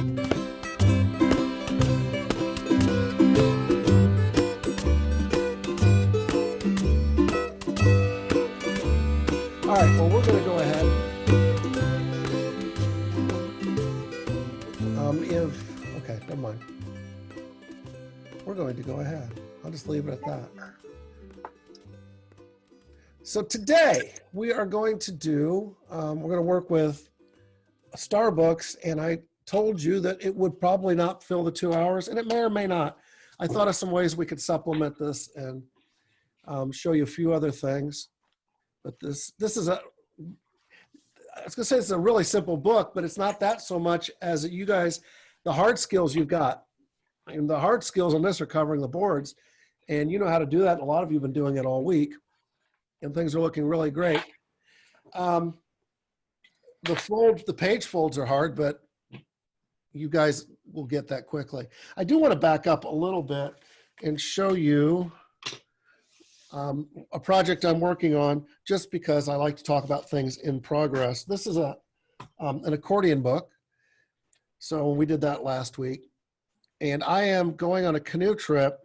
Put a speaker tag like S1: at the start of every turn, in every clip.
S1: All right, well, we're going to go ahead. Okay, never mind. We're going to go ahead. I'll just leave it at that. So today we are going to do, we're going to work with Starbucks, and I told you that it would probably not fill the 2 hours, and it may or may not. I thought of some ways we could supplement this and show you a few other things. But this is I was going to say it's a really simple book, but it's not that so much as you guys, the hard skills you've got. And the hard skills on this are covering the boards, and you know how to do that. And a lot of you have been doing it all week, and things are looking really great. The page folds are hard, but you guys will get that quickly. I do want to back up a little bit and show you a project I'm working on, just because I like to talk about things in progress. This is an accordion book. So we did that last week. And I am going on a canoe trip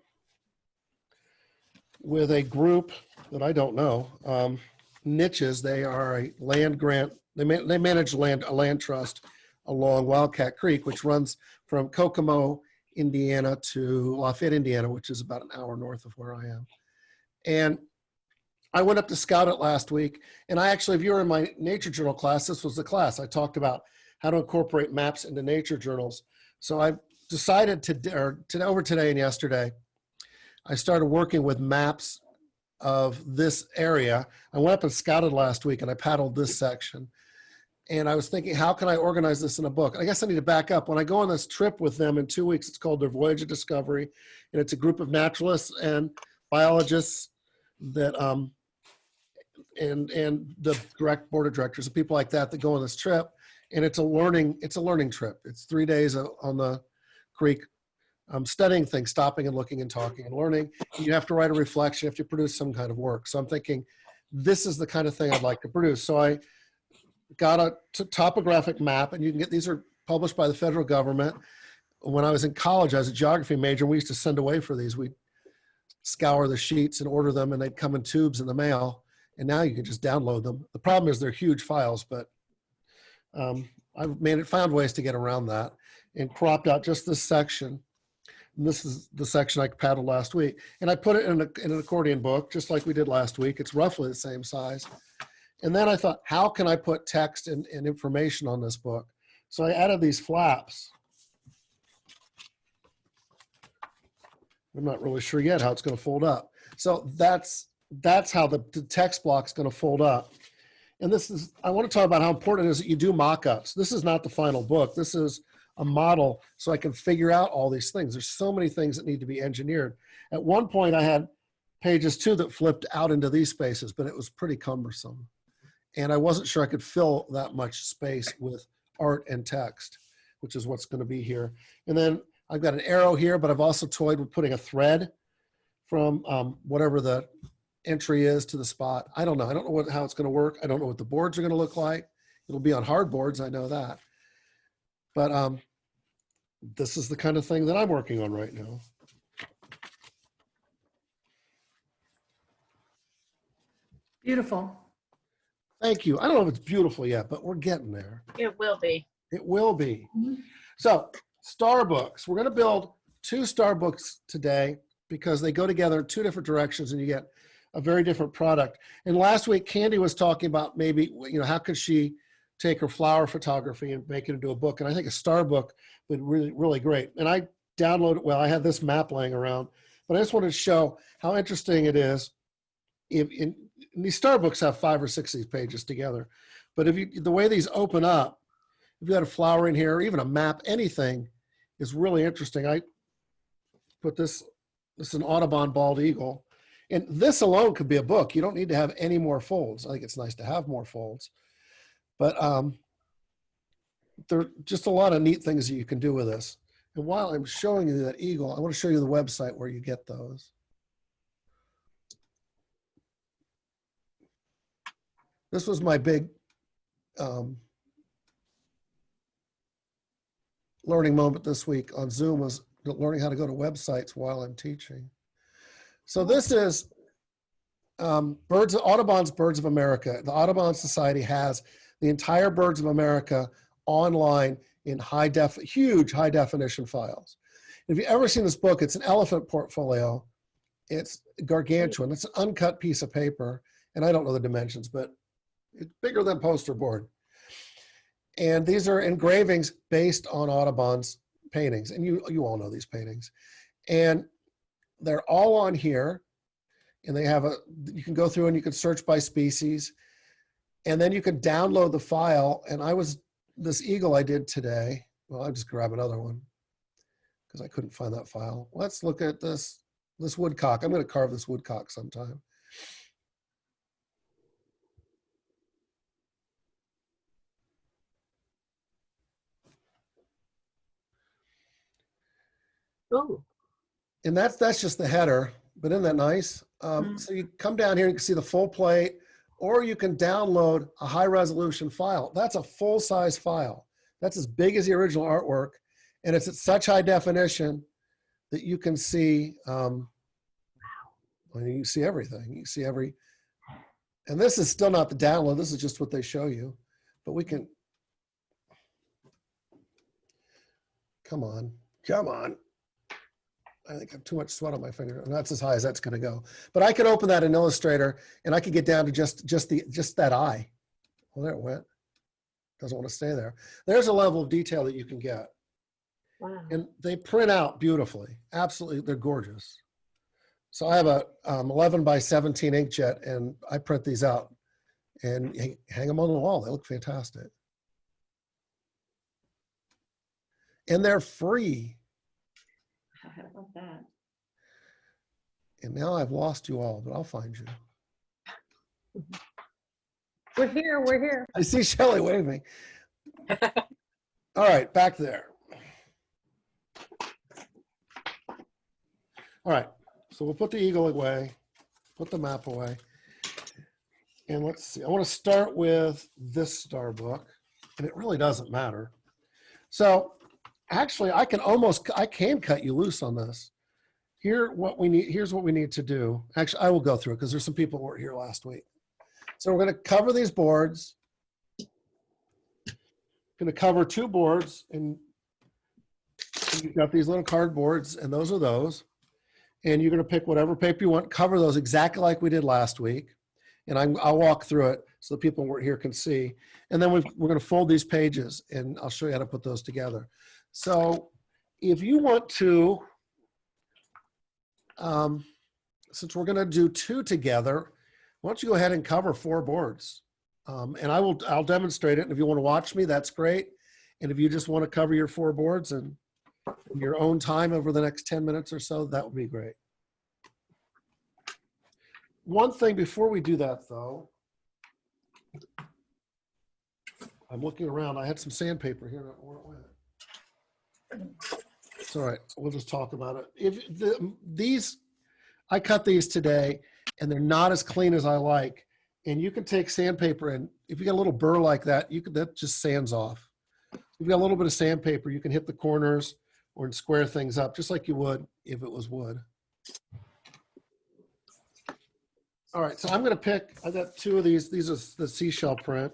S1: with a group that I don't know, Niches. They are a land grant. They manage a land trust along Wildcat Creek, which runs from Kokomo, Indiana to Lafayette, Indiana, which is about an hour north of where I am. And I went up to scout it last week. And I actually, if you were in my nature journal class, this was the class. I talked about how to incorporate maps into nature journals. So I decided over today and yesterday, I started working with maps of this area. I went up and scouted last week, and I paddled this section. And I was thinking, how can I organize this in a book? I guess I need to back up. When I go on this trip with them in 2 weeks, it's called their Voyage of Discovery. And it's a group of naturalists and biologists that, and the board of directors and people like that go on this trip. And it's a learning trip. It's 3 days on the creek, studying things, stopping and looking and talking and learning. You have to write a reflection. You have to produce some kind of work. So I'm thinking, this is the kind of thing I'd like to produce. So I got a topographic map, and you can get, these are published by the federal government. When I was in college, I was a geography major. We used to send away for these. We'd scour the sheets and order them, and they'd come in tubes in the mail. And now you can just download them. The problem is they're huge files, but I've found ways to get around that and cropped out just this section. And this is the section I paddled last week. And I put it in an accordion book, just like we did last week. It's roughly the same size. And then I thought, how can I put text and information on this book? So I added these flaps. I'm not really sure yet how it's going to fold up. So that's how the text block's going to fold up. And I want to talk about how important it is that you do mock-ups. This is not the final book. This is a model so I can figure out all these things. There's so many things that need to be engineered. At one point I had pages too that flipped out into these spaces, but it was pretty cumbersome. And I wasn't sure I could fill that much space with art and text, which is what's going to be here. And then I've got an arrow here, but I've also toyed with putting a thread from whatever the entry is to the spot. I don't know. I don't know how it's going to work. I don't know what the boards are going to look like. It'll be on hard boards. I know that. But this is the kind of thing that I'm working on right now.
S2: Beautiful.
S1: Thank you. I don't know if it's beautiful yet, but we're getting there.
S3: It will be.
S1: It will be.
S2: Mm-hmm.
S1: So Starbooks, we're going to build 2 Starbooks today because they go together in 2 different directions and you get a very different product. And last week, Candy was talking about maybe, how could she take her flower photography and make it into a book? And I think a Starbook would be really, really great. And I downloaded, I had this map laying around, but I just wanted to show how interesting it is. And these Starbooks have 5 or 6 of these pages together. But the way these open up, if you had a flower in here, or even a map, anything is really interesting. I put this is an Audubon bald eagle. And this alone could be a book. You don't need to have any more folds. I think it's nice to have more folds. But there are just a lot of neat things that you can do with this. And while I'm showing you that eagle, I want to show you the website where you get those. This was my big learning moment this week on Zoom was learning how to go to websites while I'm teaching. So this is Audubon's Birds of America. The Audubon Society has the entire Birds of America online in huge high definition files. If you've ever seen this book, it's an elephant portfolio. It's gargantuan. It's an uncut piece of paper. And I don't know the dimensions, but it's bigger than poster board. And these are engravings based on Audubon's paintings. And you all know these paintings. And they're all on here. And they have you can go through and you can search by species. And then you can download the file. And this eagle I did today, well, I'll just grab another one because I couldn't find that file. Let's look at this woodcock. I'm going to carve this woodcock sometime.
S3: Oh.
S1: And that's just the header, but isn't that nice? So you come down here, you can see the full plate, or you can download a high resolution file. That's a full size file. That's as big as the original artwork. And it's at such high definition that you can see, you can see everything. You can see and this is still not the download. This is just what they show you, but we can, come on. I think I have too much sweat on my finger, and that's as high as that's going to go. But I could open that in Illustrator, and I could get down to just that eye. Well, there it went. Doesn't want to stay there. There's a level of detail that you can get.
S3: Wow.
S1: And they print out beautifully. Absolutely, they're gorgeous. So I have a 11 by 17 inkjet, and I print these out and hang them on the wall. They look fantastic. And they're free.
S3: How about that?
S1: And now I've lost you all, but I'll find you.
S2: We're here.
S1: I see Shelley waving. All right, back there. All right, so we'll put the eagle away, put the map away. And let's see, I want to start with this star book, and it really doesn't matter. So actually, I can cut you loose on this. Here's what we need to do. Actually, I will go through it because there's some people who weren't here last week. So we're going to cover these boards. Going to cover 2 boards, and you've got these little cardboards, and those are those. And you're going to pick whatever paper you want, cover those exactly like we did last week. And I'll walk through it so the people who weren't here can see. And then we're going to fold these pages, and I'll show you how to put those together. So if you want to, since we're going to do 2 together, why don't you go ahead and cover 4 boards? And I'll demonstrate it. And if you want to watch me, that's great. And if you just want to cover your 4 boards and in your own time over the next 10 minutes or so, that would be great. One thing before we do that, though, I'm looking around. I had some sandpaper here. Where it went. It's all right. We'll just talk about it. I cut these today, and they're not as clean as I like. And you can take sandpaper, and if you got a little burr like that, that just sands off. If you've got a little bit of sandpaper, you can hit the corners or square things up just like you would if it was wood. All right, so I'm going to pick, I got 2 of these. These are the seashell print.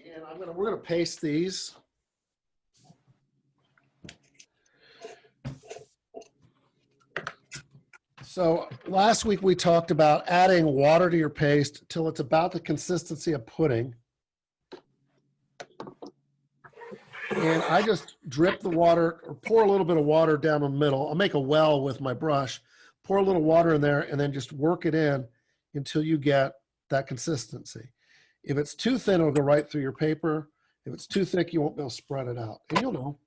S1: And we're going to paste these. So last week we talked about adding water to your paste till it's about the consistency of pudding. And I just drip the water or pour a little bit of water down the middle. I'll make a well with my brush, pour a little water in there, and then just work it in until you get that consistency. If it's too thin, it'll go right through your paper. If it's too thick, you won't be able to spread it out. And you'll know.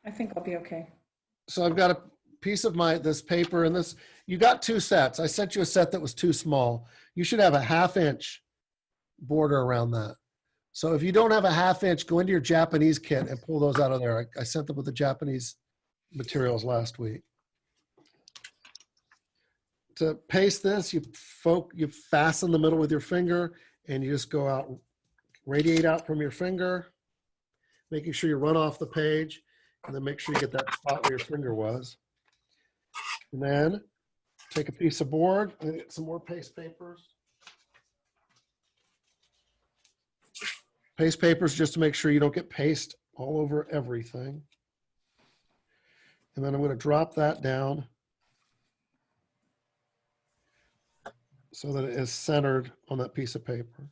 S2: I think I'll be okay.
S1: So I've got a piece of this paper, and this, you got 2 sets. I sent you a set that was too small. You should have a 1/2 inch border around that. So if you don't have a 1/2 inch, go into your Japanese kit and pull those out of there. I sent them with the Japanese materials last week. to paste this, you fasten the middle with your finger and you just go out, radiate out from your finger, making sure you run off the page, and then make sure you get that spot where your finger was. And then take a piece of board and get some more paste papers. Paste papers just to make sure you don't get paste all over everything. And then I'm going to drop that down so that it is centered on that piece of paper.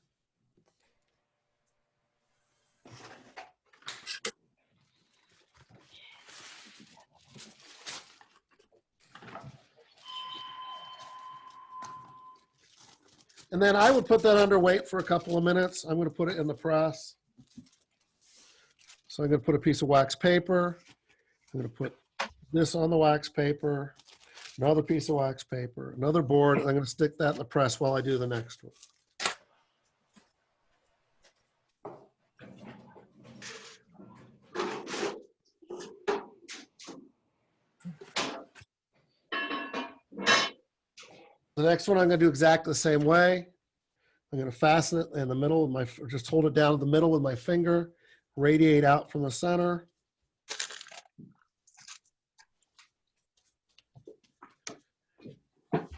S1: And then I would put that under weight for a couple of minutes. I'm going to put it in the press. So I'm going to put a piece of wax paper. I'm going to put this on the wax paper, another piece of wax paper, another board. And I'm going to stick that in the press while I do the next one. The next one I'm going to do exactly the same way. I'm going to fasten it in the middle of my, just hold it down in the middle with my finger, radiate out from the center.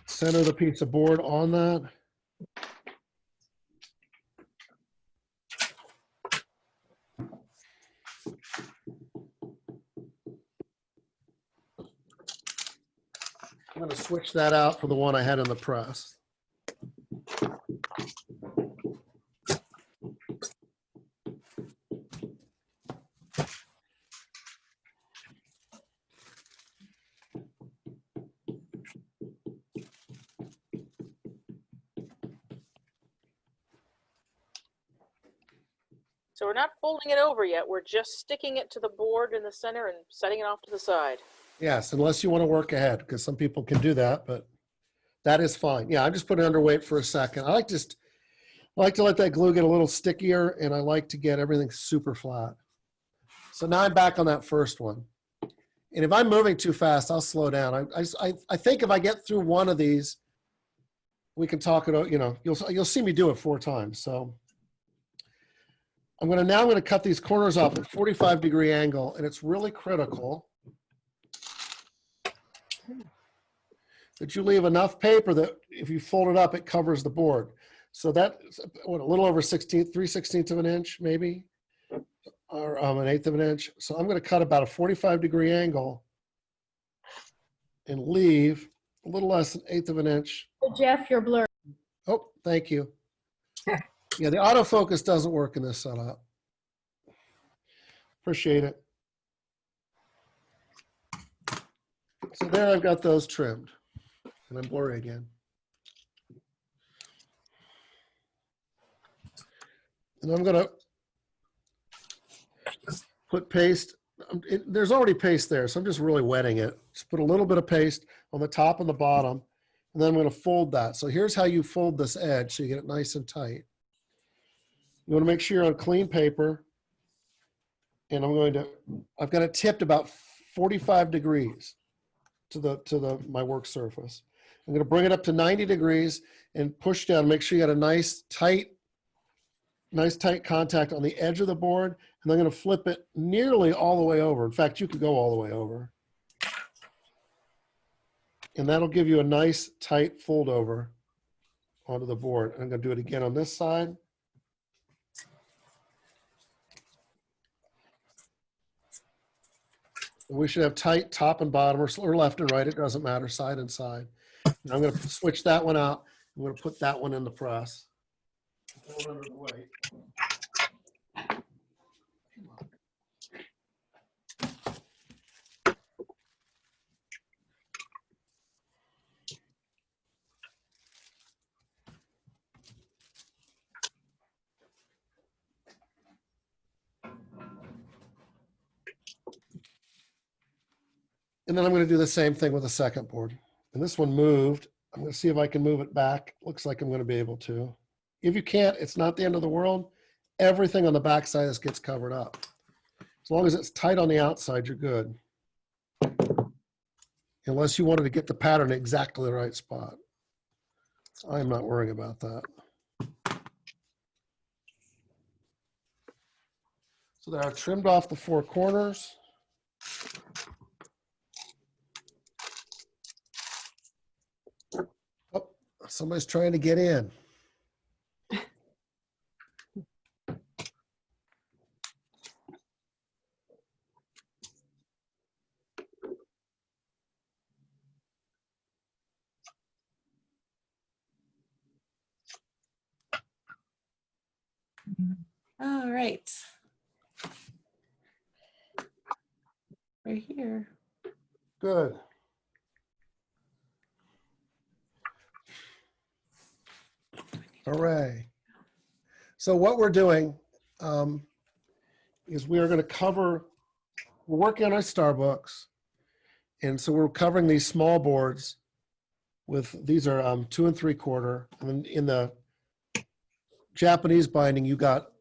S1: Center the piece of board on that. I'm going to switch that out for the one I had in the press.
S4: So we're not folding it over yet. We're just sticking it to the board in the center and setting it off to the side.
S1: Yes, unless you want to work ahead, because some people can do that, but that is fine. Yeah, I'm just putting it under weight for a second. I like to let that glue get a little stickier, and I like to get everything super flat. So now I'm back on that first one. And if I'm moving too fast, I'll slow down. I think if I get through one of these, we can talk it out, you know, you'll see me do it 4 times. So I'm going to cut these corners off at 45-degree angle, and it's really critical that you leave enough paper that if you fold it up, it covers the board. So that's what, a little over 3/16 of an inch, maybe, or 1/8 of an inch. So I'm going to cut about a 45-degree angle and leave a little less than 1/8 of an inch.
S2: Jeff, you're blurred.
S1: Oh, thank you. Yeah, the autofocus doesn't work in this setup. Appreciate it. So there I've got those trimmed. And I'm blurry again. And I'm going to put paste. There's already paste there, so I'm just really wetting it. Just put a little bit of paste on the top and the bottom, and then I'm going to fold that. So here's how you fold this edge so you get it nice and tight. You want to make sure you're on clean paper. And I've got it tipped about 45 degrees to my work surface. I'm going to bring it up to 90 degrees and push down. Make sure you got a nice tight contact on the edge of the board. And I'm going to flip it nearly all the way over. In fact, you could go all the way over. And that'll give you a nice tight fold over onto the board. I'm going to do it again on this side. We should have tight top and bottom, or left and right. It doesn't matter, side and side. Now I'm going to switch that one out. I'm going to put that one in the press. Under the weight. And then I'm going to do the same thing with the second board. And this one moved. I'm going to see if I can move it back. Looks like I'm going to be able to. If you can't, it's not the end of the world. Everything on the back side of this gets covered up. As long as it's tight on the outside, you're good. unless you wanted to get the pattern exactly the right spot. I'm not worrying about that. So there, I've trimmed off the 4 corners. Oh, somebody's trying to get in.
S5: All right. We're here.
S1: Good. Hooray. So what we're doing is we are going to cover, we're working on our star books. And so we're covering these small boards with, these are 2 3/4. And then in the Japanese binding, you got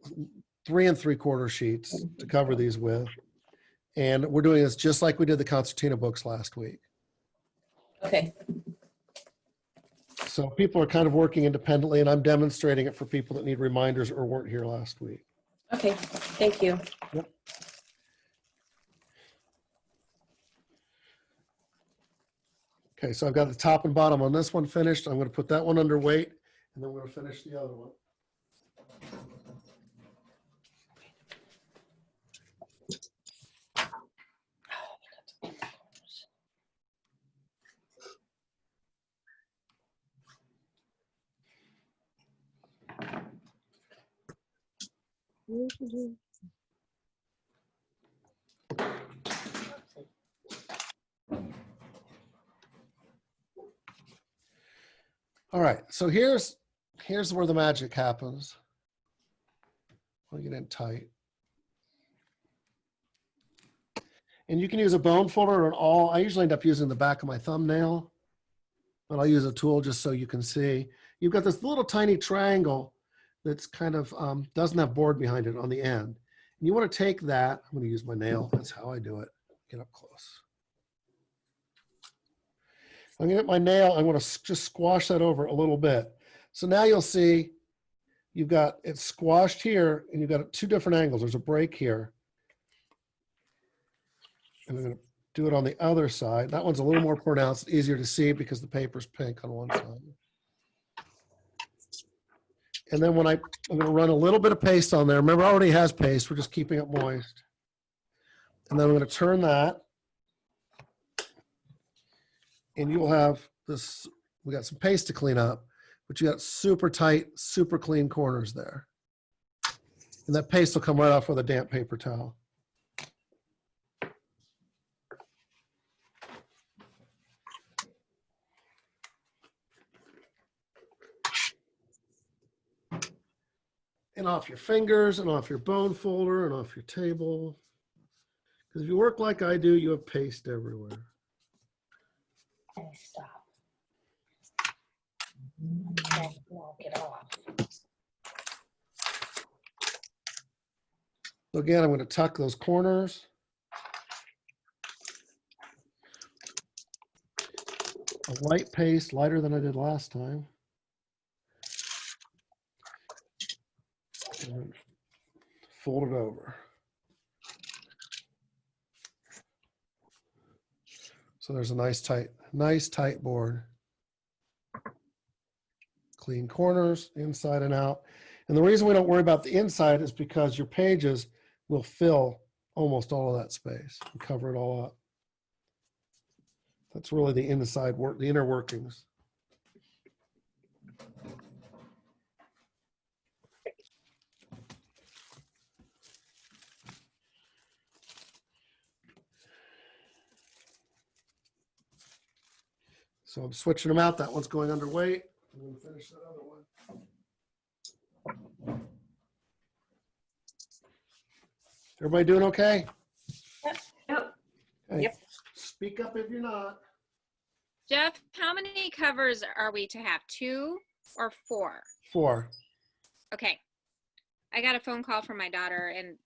S1: 3 3/4 sheets to cover these with. And we're doing this just like we did the concertina books last week.
S5: Okay.
S1: So people are kind of working independently, and I'm demonstrating it for people that need reminders or weren't here last week.
S5: Okay. Thank you.
S1: Okay, so I've got the top and bottom on this one finished. I'm going to put that one under weight, and then we're going to finish the other one. All right, so here's where the magic happens. I'll get in tight. And you can use a bone folder or an awl. I usually end up using the back of my thumbnail, but I'll use a tool just so you can see. You've got this little tiny triangle that's kind of doesn't have board behind it on the end. And you want to take that, I'm going to use my nail. That's how I do it. Get up close. I'm going to get my nail. I'm going to just squash that over a little bit. So now you'll see you've got it squashed here, and you've got 2 different angles. There's a break here. And I'm going to do it on the other side. That one's a little more pronounced, easier to see because the paper's pink on one side. And then I'm going to run a little bit of paste on there. Remember, it already has paste. We're just keeping it moist. And then I'm going to turn that. And you'll have this, we got some paste to clean up, but you got super tight, super clean corners there. And that paste will come right off with a damp paper towel. And off your fingers and off your bone folder and off your table. Because if you work like I do, you have paste everywhere.
S5: Stop. No, get off.
S1: So again, I'm going to tuck those corners. A light paste, lighter than I did last time. And then fold it over. So there's a nice tight board. Clean corners, inside and out. And the reason we don't worry about the inside is because your pages will fill almost all of that space and cover it all up. That's really the inside work, the inner workings. So I'm switching them out. That one's going underweight. I'm going to finish that other one. Everybody doing okay?
S3: Yep.
S1: Okay.
S5: Yep.
S1: Speak up if you're not.
S6: Jeff, how many covers are we to have? 2 or 4?
S1: 4.
S6: Okay. I got a phone call from my daughter and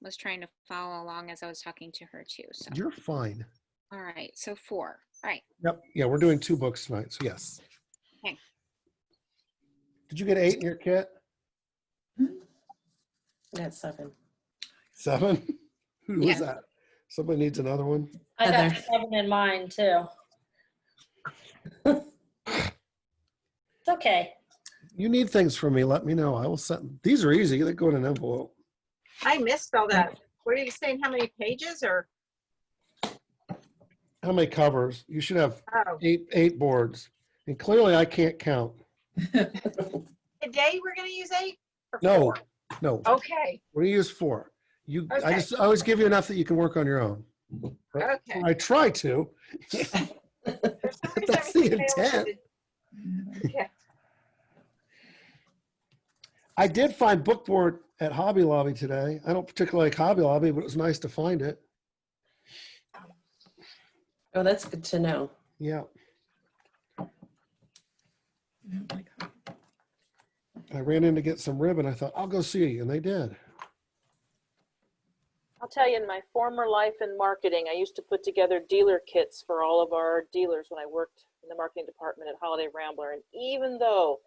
S6: was trying to follow along as I was talking to her too. So
S1: You're fine.
S6: All right, so 4. All right.
S1: Yep. Yeah, we're doing 2 books tonight, so yes.
S6: Okay.
S1: Did you get 8 in your kit?
S5: That's 7.
S1: 7? Who was
S6: Yes.
S1: that? Somebody needs another one?
S7: I got
S5: Heather.
S7: 7 in mine too. It's okay.
S1: You need things from me, let me know. I will send. These are easy. They go in an envelope.
S2: I missed all that. What are you saying? How many pages or?
S1: How many covers? You should have
S2: Oh,
S1: 8 boards. And clearly I can't count.
S2: today we're gonna use 8? Or
S1: No,
S2: 4?
S1: no.
S2: Okay,
S1: We're gonna use 4. I
S2: Okay.
S1: just always give you enough that you can work on your own.
S2: okay.
S1: I try to.
S2: For some reason,
S1: That's the
S2: everything fails
S1: intent.
S2: with the- Okay.
S1: I did find bookboard at Hobby Lobby today. I don't particularly like Hobby Lobby, but it was nice to find it.
S5: Oh, that's good to know.
S1: Yeah. I ran in to get some ribbon. I thought, I'll go see, and they did.
S4: I'll tell you, in my former life in marketing, I used to put together dealer kits for all of our dealers when I worked in the marketing department at Holiday Rambler. And even though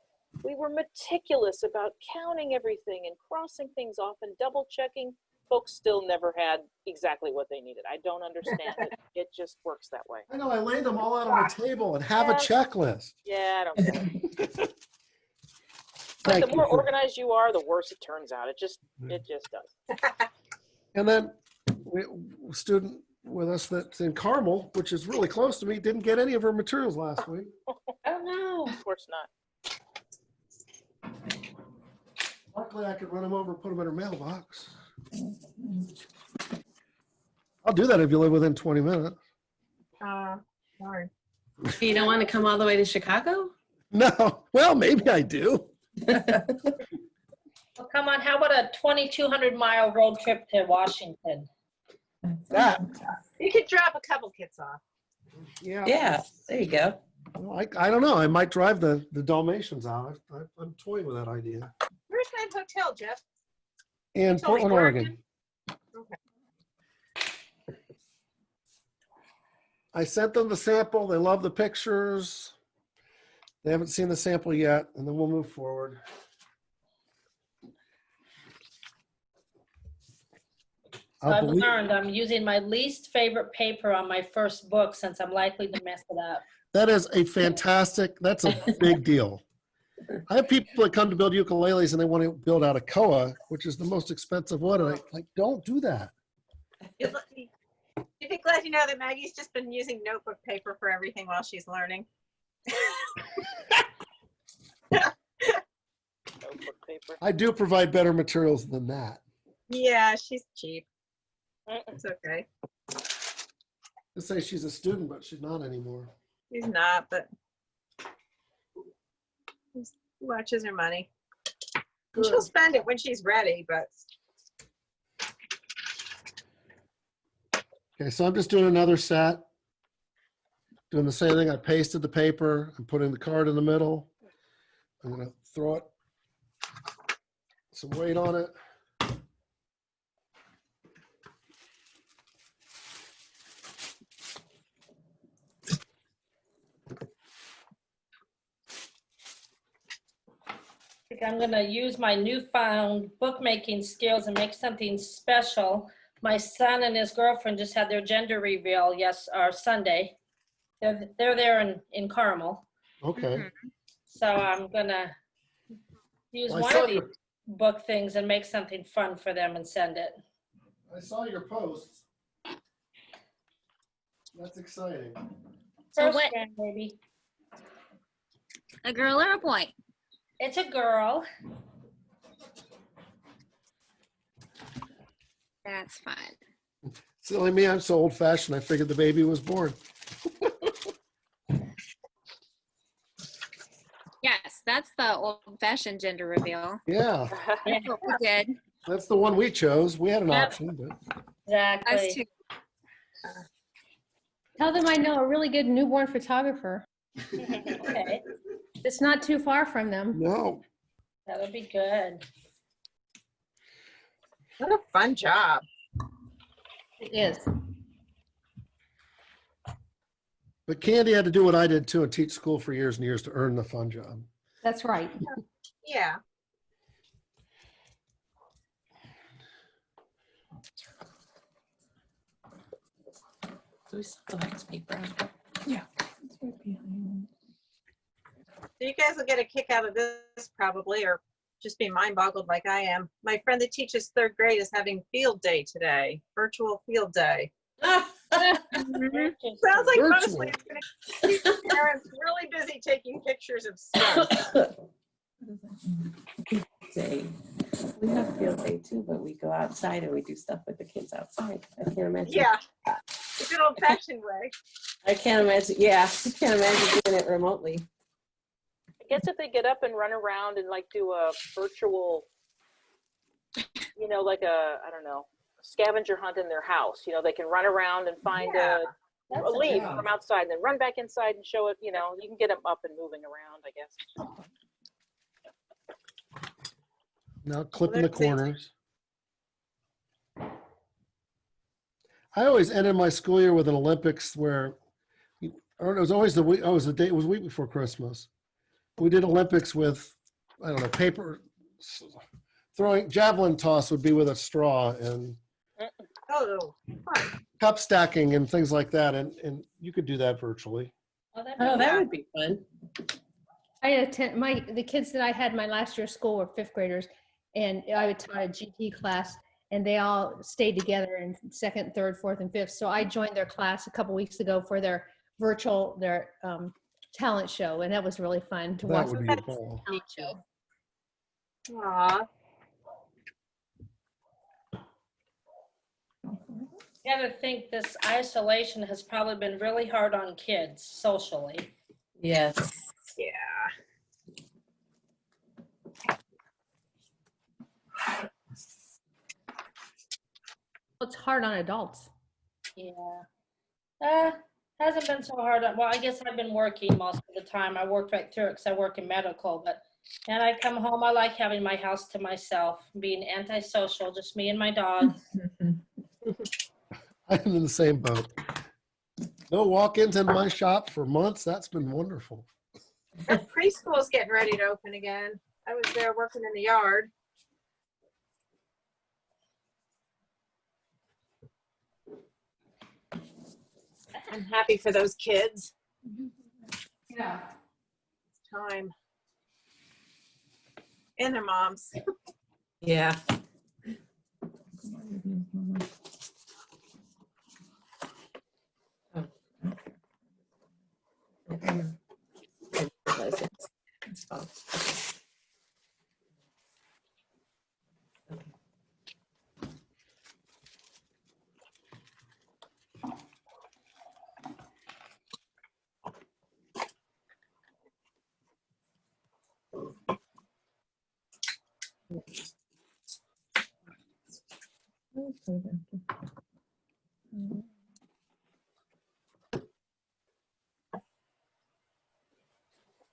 S4: we were meticulous about counting everything and crossing things off and double checking, folks still never had exactly what they needed. I don't understand it. It just works that way.
S1: I know, I laid them all out on the table and have a
S4: Yeah.
S1: checklist.
S4: Yeah, I don't get it. But
S1: Thank
S4: the
S1: you
S4: more
S1: for-
S4: organized you are, the worse it turns out. It just does.
S1: And then a student with us that's in Carmel, which is really close to me, didn't get any of her materials last week.
S7: Oh no.
S4: Of course not.
S1: Luckily, I could run them over and put them in her mailbox. I'll do that if you live within 20 minutes.
S2: Darn.
S5: You don't want to come all the way to Chicago?
S1: No, well, maybe I do.
S7: Well, come on, how about a 2,200-mile road trip to Washington?
S1: That,
S2: You could drop a couple kits off.
S1: yeah.
S5: Yeah, there you go.
S1: Well, I don't know. I might drive the Dalmatians out. I'm toying with that idea.
S2: Where's that hotel, Jeff?
S1: In
S2: You told me
S1: Portland, Oregon.
S2: Okay.
S1: I sent them the sample. They love the pictures. They haven't seen the sample yet, and then we'll move forward.
S7: I've learned I'm using my least favorite paper on my first book since I'm likely to mess it up.
S1: That is a fantastic, that's a big deal. I have people that come to build ukuleles and they want to build out a koa, which is the most expensive wood. And I like, don't do that.
S2: You'd be glad to know that Maggie's just been using notebook paper for everything while she's learning.
S4: Notebook paper.
S1: I do provide better materials than that.
S2: Yeah, she's cheap.
S4: Mm-mm.
S2: It's okay.
S1: They say she's a student, but she's not anymore.
S2: She's not, but she watches her money. And she'll spend it when she's ready, but
S1: Okay, so I'm just doing another set. Doing the same thing. I pasted the paper. I'm putting the card in the middle. I'm gonna throw it, some weight on it.
S7: I think I'm gonna use my newfound bookmaking skills and make something special. My son and his girlfriend just had their gender reveal or Sunday. They're there in Carmel.
S1: Okay.
S7: So I'm gonna use
S1: Well, I
S7: one
S1: saw
S7: of these
S1: your-
S7: book things and make something fun for them and send it.
S1: I saw your posts. That's exciting.
S6: So
S7: First
S6: what-
S7: grandbaby.
S6: A girl or a boy?
S7: It's a girl.
S6: That's fun.
S1: Silly me, I'm so old fashioned. I figured the baby was born.
S6: Yes, that's the old-fashioned gender reveal.
S1: Yeah,
S7: Yeah,
S6: That's what we did.
S1: that's the one we chose. We had an
S7: Yep.
S1: option, but
S6: Us
S7: exactly.
S6: too.
S2: tell them I know a really good newborn photographer.
S7: Okay,
S2: It's not too far from them.
S1: no.
S7: that would be good.
S2: What a fun job.
S8: It is.
S1: But Candy had to do what I did too and teach school for years and years to earn the fun job.
S3: That's right.
S2: Yeah.
S5: Do we still have wax paper?
S2: So you guys will get a kick out of this probably, or just be mind boggled like I am. My friend that teaches third grade is having field day today, virtual field day.
S7: Interesting.
S2: Sounds like
S1: Virtual.
S2: mostly it's going to keep the parents really busy taking pictures of stuff.
S5: Day. We have field day too, but we go outside and we do stuff with the kids outside. I can't imagine.
S2: Yeah, the good old fashioned way.
S5: I can't imagine. Yeah, I can't imagine doing it remotely.
S4: I guess if they get up and run around and like do a virtual, like I don't know, scavenger hunt in their house. They can run around and find
S2: Yeah.
S4: a leaf from outside and then run back inside and show it. You can get them up and moving around, I guess.
S1: Now clipping the
S2: that's easy.
S1: corners. I always ended my school year with an Olympics where, I don't know, it was always the week, it was a week before Christmas. We did Olympics with, I don't know, paper, throwing, javelin toss would be with a straw and
S2: Oh, fun.
S1: cup stacking and things like that. And you could do that virtually.
S7: Oh, that'd
S5: Oh,
S7: be
S5: that
S2: Yeah.
S5: would be fun.
S3: I attend the kids that I had my last year of school were fifth graders, and I would taught a GT class, and they all stayed together in second, third, fourth, and fifth. So I joined their class a couple weeks ago for their talent show, and that was really fun to
S1: That
S3: watch
S1: would
S3: the
S1: be a ball.
S3: talent show.
S2: Aw.
S7: You gotta think this isolation has probably been really hard on kids socially.
S5: Yes.
S2: Yeah.
S3: It's hard on adults.
S7: Yeah. Hasn't been so hard. Well, I guess I've been working most of the time. I worked right through it because I work in medical, and I come home, I like having my house to myself, being antisocial, just me and my dog.
S1: I'm in the same boat. No walk-ins in my shop for months. That's been wonderful.
S2: Our preschool's getting ready to open again. I was there working in the yard. I'm happy for those kids.
S3: Yeah.
S2: It's time. And their moms.
S5: Yeah. Oh. I realize it's off.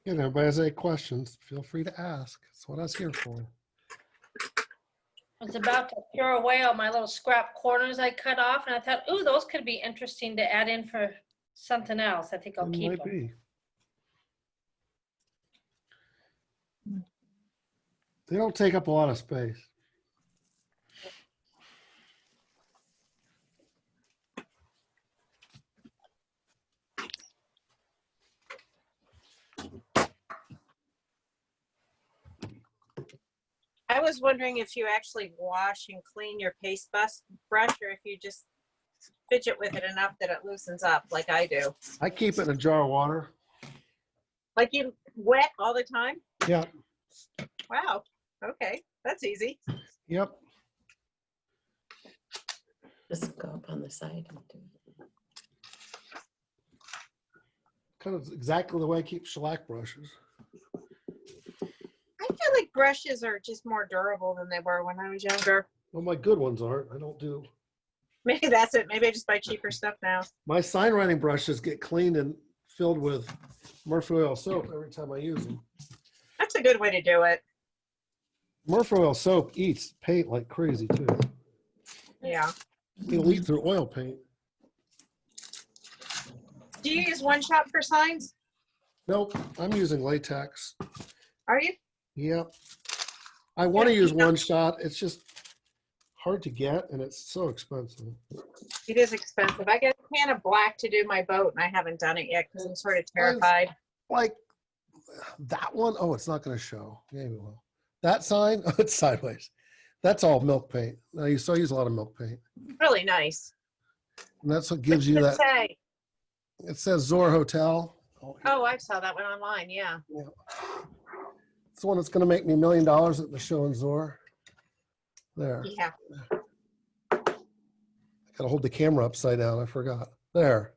S5: Okay.
S1: Everybody has any questions, feel free to ask. That's what I was here for.
S7: I was about to throw away all my little scrap corners I cut off, and I thought, ooh, those could be interesting to add in for something else. I think I'll
S1: It
S7: keep
S1: might
S7: them.
S1: be. They don't take up a lot of space.
S2: I was wondering if you actually wash and clean your paste brush, or if you just fidget with it enough that it loosens up like I do.
S1: I keep it in a jar of water.
S2: Like you wet all the time?
S1: Yeah,
S2: Wow. Okay. That's easy.
S1: yep.
S5: Just go up on the side and do it.
S1: Kind of exactly the way I keep shellac brushes.
S2: I feel like brushes are just more durable than they were when I was younger.
S1: Well, my good ones aren't. I don't do.
S2: Maybe that's it. Maybe I just buy cheaper stuff now.
S1: My sign writing brushes get cleaned and filled with Murphy oil soap every time I use them.
S2: That's a good way to do it.
S1: Murphy oil soap eats paint like crazy too.
S2: Yeah.
S1: It'll eat through oil paint.
S2: Do you use one shot for signs?
S1: Nope, I'm using latex.
S2: Are you?
S1: Yep. I want to
S2: Yeah,
S1: use
S2: you know-
S1: one shot. It's just hard to get and it's so expensive.
S2: It is expensive. I get a can of black to do my boat and I haven't done it yet because I'm sort of terrified.
S1: Like that one, oh, it's not going to show. Yeah, it will. That sign, oh, it's sideways. That's all milk paint. I use a lot of milk paint.
S2: Really nice.
S1: And that's what gives you
S2: What
S1: that.
S2: does it say?
S1: It says Zor Hotel.
S2: Oh, I saw that one online. Yeah.
S1: It's the one that's going to make me $1 million at the show in Zor. There.
S2: Yeah.
S1: I got to hold the camera upside down. I forgot. There.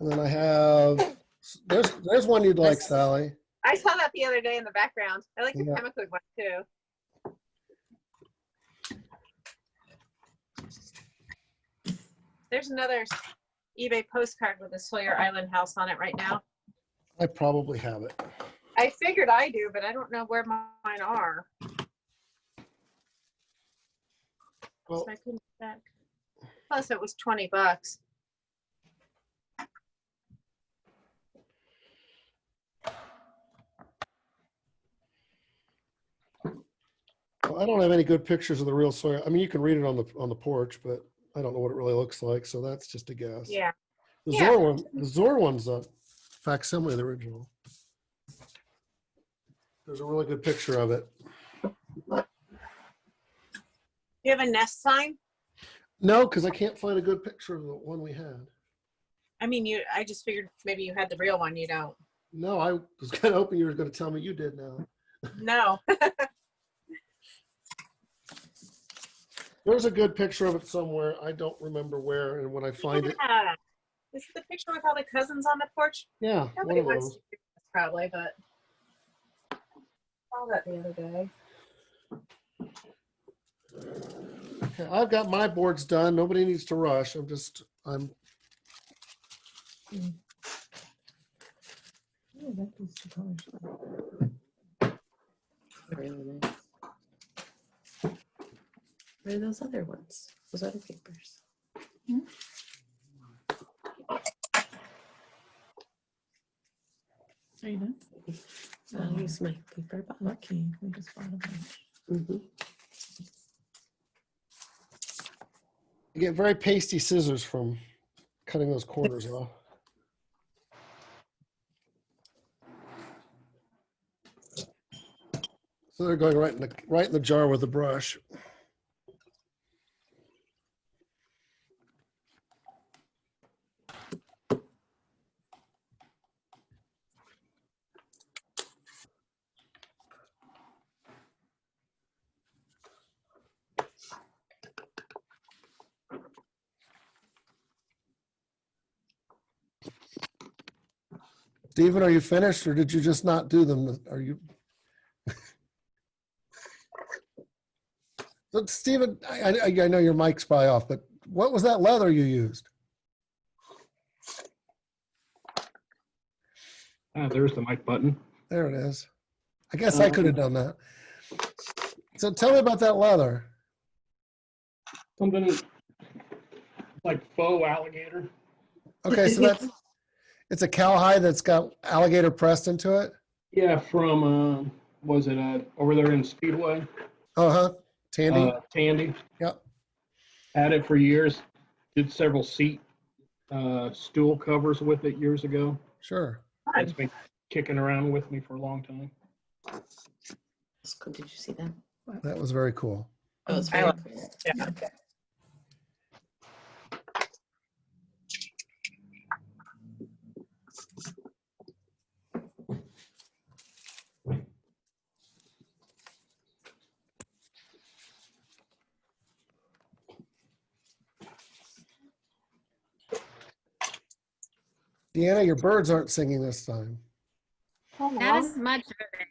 S1: And then I have, there's one you'd like, Sally.
S2: I saw that the other day in the background. I like the
S1: Yeah.
S2: chemical one too. There's another eBay postcard with a Sawyer Island house on it right now.
S1: I probably have it.
S2: I figured I do, but I don't know where mine are.
S1: Well,
S2: So I couldn't check. Plus, it was $20.
S1: I don't have any good pictures of the real Sawyer. I mean, you can read it on the porch, but I don't know what it really looks like. So that's just a guess.
S2: Yeah.
S1: The
S2: Yeah.
S1: Zor one's a facsimile of the original. There's a really good picture of it.
S2: You have a nest sign?
S1: No, because I can't find a good picture of the one we had.
S2: I mean, I just figured maybe you had the real one. You don't.
S1: No, I was kind of hoping you were going to tell me you did now.
S2: No.
S1: There's a good picture of it somewhere. I don't remember where, and when I find it,
S2: Yeah. This is the picture with all the cousins on the porch.
S1: yeah, one
S2: Nobody
S1: of
S2: wants
S1: those.
S2: to do this probably, but I saw that the other day.
S1: Okay, I've got my boards done. Nobody needs to rush. I'm
S5: Oh, that is the colors. Really nice. Where are those other ones? Those other papers?
S8: Are you done?
S5: I'll use my paper box.
S8: Lucky, we just bought a bunch.
S1: I get very pasty scissors from cutting those corners off. So they're going right in the jar with the brush. Stephen, are you finished or did you just not do them? Are you? Look, Stephen, I know your mic's probably off, but what was that leather you used?
S9: There's the mic button.
S1: There it is. I guess I could have done that. So tell me about that leather.
S9: Something like faux alligator.
S1: Okay, so it's a cowhide that's got alligator pressed into it.
S9: Yeah, from was it over there in Speedway?
S1: Uh-huh. Tandy.
S9: Tandy.
S1: Yep.
S9: Had it for years. Did several seat stool covers with it years ago.
S1: Sure.
S9: It's been kicking around with me for a long time.
S5: That's cool. Did you see that?
S1: That was very cool.
S5: That was
S2: I
S5: very
S2: like
S5: cool.
S2: Yeah.
S1: Deanna, your birds aren't singing this time.
S6: Not as much of it.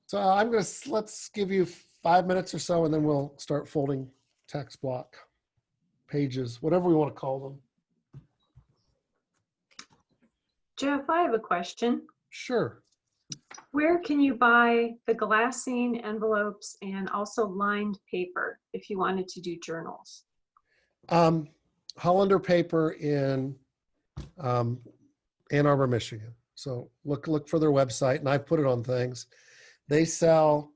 S1: So let's give you 5 minutes or so, and then we'll start folding text block pages, whatever we want to call them.
S10: Jeff, I have a question.
S1: Sure.
S10: Where can you buy the glassine envelopes and also lined paper if you wanted to do journals?
S1: Hollander paper in Ann Arbor, Michigan. So look for their website, and I've put it on things. They sell,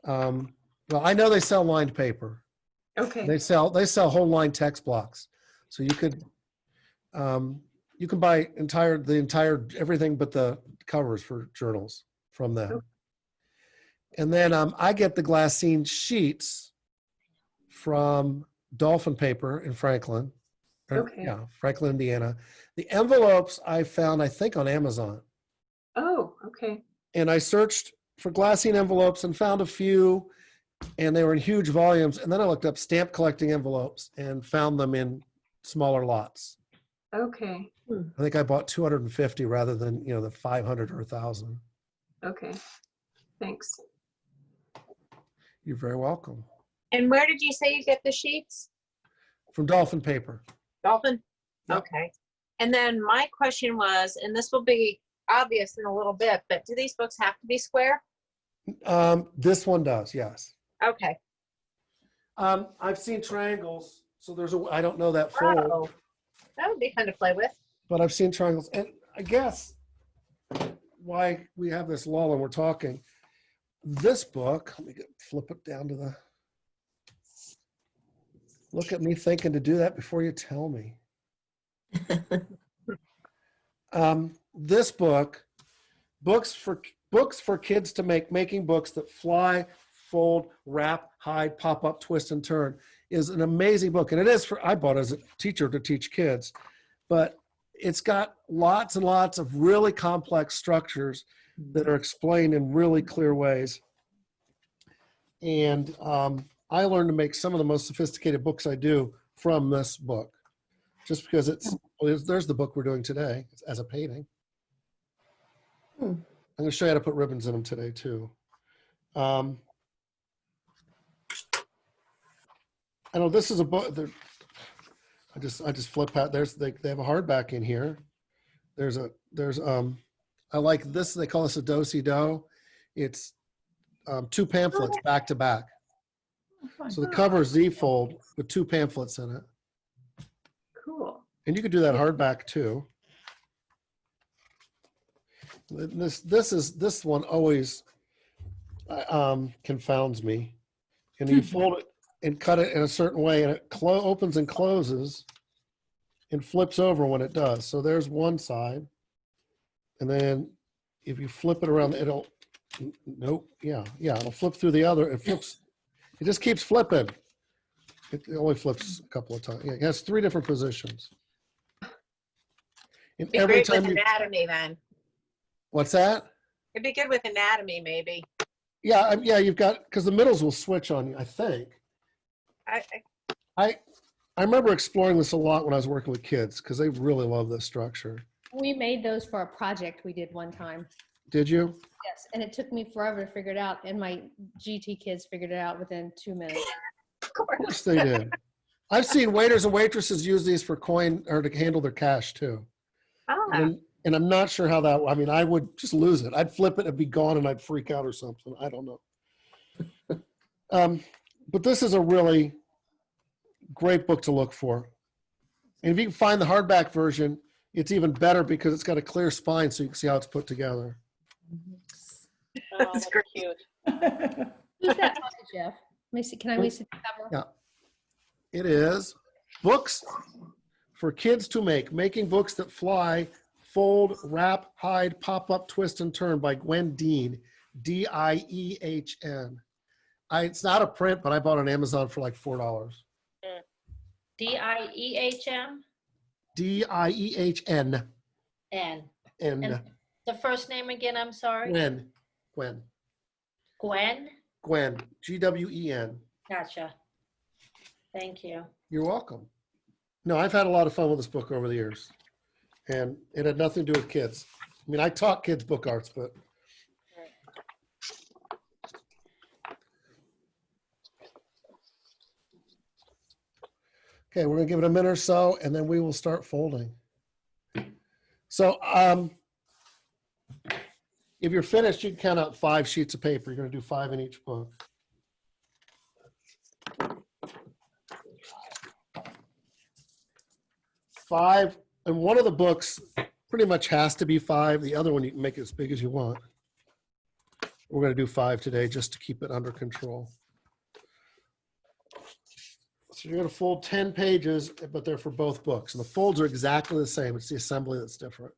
S1: well, I know they sell lined paper.
S10: Okay.
S1: They sell whole line text blocks. So you can buy the entire everything but the covers for journals from them.
S10: Okay.
S1: And then I get the glassine sheets from Dolphin Paper in Franklin.
S10: Okay.
S1: Yeah, Franklin, Indiana. The envelopes I found, I think, on Amazon.
S10: Oh, okay.
S1: And I searched for glassine envelopes and found a few, and they were in huge volumes. And then I looked up stamp collecting envelopes and found them in smaller lots.
S10: Okay.
S1: I think I bought 250 rather than, the 500 or 1,000.
S10: Okay. Thanks.
S1: You're very welcome.
S2: And where did you say you get the sheets?
S1: From Dolphin Paper.
S2: Dolphin?
S1: Yep.
S2: Okay. And then my question was, and this will be obvious in a little bit, but do these books have to be square?
S1: This one does, yes.
S2: Okay.
S1: I've seen triangles, so I don't know that fold,
S2: Oh, that would be fun to play with.
S1: but I've seen triangles. And I guess why we have this lull and we're talking, this book, let me flip it down to the, look at me thinking to do that before you tell me. This book, books for kids to making books that fly, fold, wrap, hide, pop up, twist, and turn, is an amazing book. And it is I bought it as a teacher to teach kids, but it's got lots and lots of really complex structures that are explained in really clear ways. And I learned to make some of the most sophisticated books I do from this book, just because there's the book we're doing today as a painting. I'm going to show you how to put ribbons in them today too. I know this is a book. I just flip out. They have a hardback in here. I like this. They call this a do-si-do. It's 2 pamphlets back to back. So the cover is Z-fold with 2 pamphlets in it.
S10: Cool.
S1: And you could do that hardback too. This one always confounds me. And you fold it and cut it in a certain way, and it opens and closes and flips over when it does. So there's one side, and then if you flip it around, it'll flip through the other. It flips. It just keeps flipping. It only flips a couple of times. Yeah, it has 3 different positions. And
S2: Be
S1: every
S2: great
S1: time
S2: with anatomy then.
S1: What's that?
S2: It'd be good with anatomy, maybe.
S1: Yeah, you've got, because the middles will switch on you, I think. I remember exploring this a lot when I was working with kids because they really love this structure.
S3: We made those for a project we did one time.
S1: Did you?
S3: Yes, and it took me forever to figure it out, and my GT kids figured it out within 2 minutes.
S2: Of
S1: Of course they did. I've seen waiters and waitresses use these for coin or to handle their cash too.
S2: Ah,
S1: And I'm not sure how that, I would just lose it. I'd flip it, it'd be gone, and I'd freak out or something. I don't know. But this is a really great book to look for. And if you can find the hardback version, it's even better because it's got a clear spine so you can see how it's put together.
S4: Oh, that's cute.
S3: Who's that, Jeff? Let me see. Can I see the cover?
S1: Yeah. It is Books for Kids to Making Books That Fly, Fold, Wrap, Hide, Pop Up, Twist, and Turn by Gwen Dean, Diehn. It's not a print, but I bought it on Amazon for like $4.
S7: D-I-E-H-M?
S1: Diehn.
S7: N.
S1: And
S7: And the first name again, I'm sorry?
S1: Gwen.
S7: Gwen?
S1: Gwen. Gwen.
S7: Gotcha. Thank you.
S1: You're welcome. No, I've had a lot of fun with this book over the years. And it had nothing to do with kids. I mean, I taught kids book arts, but Okay, we're gonna give it a minute or so, and then we will start folding. So if you're finished, you can count out 5 sheets of paper. You're gonna do 5 in each book. 5, and one of the books pretty much has to be 5. The other one, you can make it as big as you want. We're gonna do 5 today just to keep it under control. So you're gonna fold 10 pages, but they're for both books. And the folds are exactly the same. It's the assembly that's different.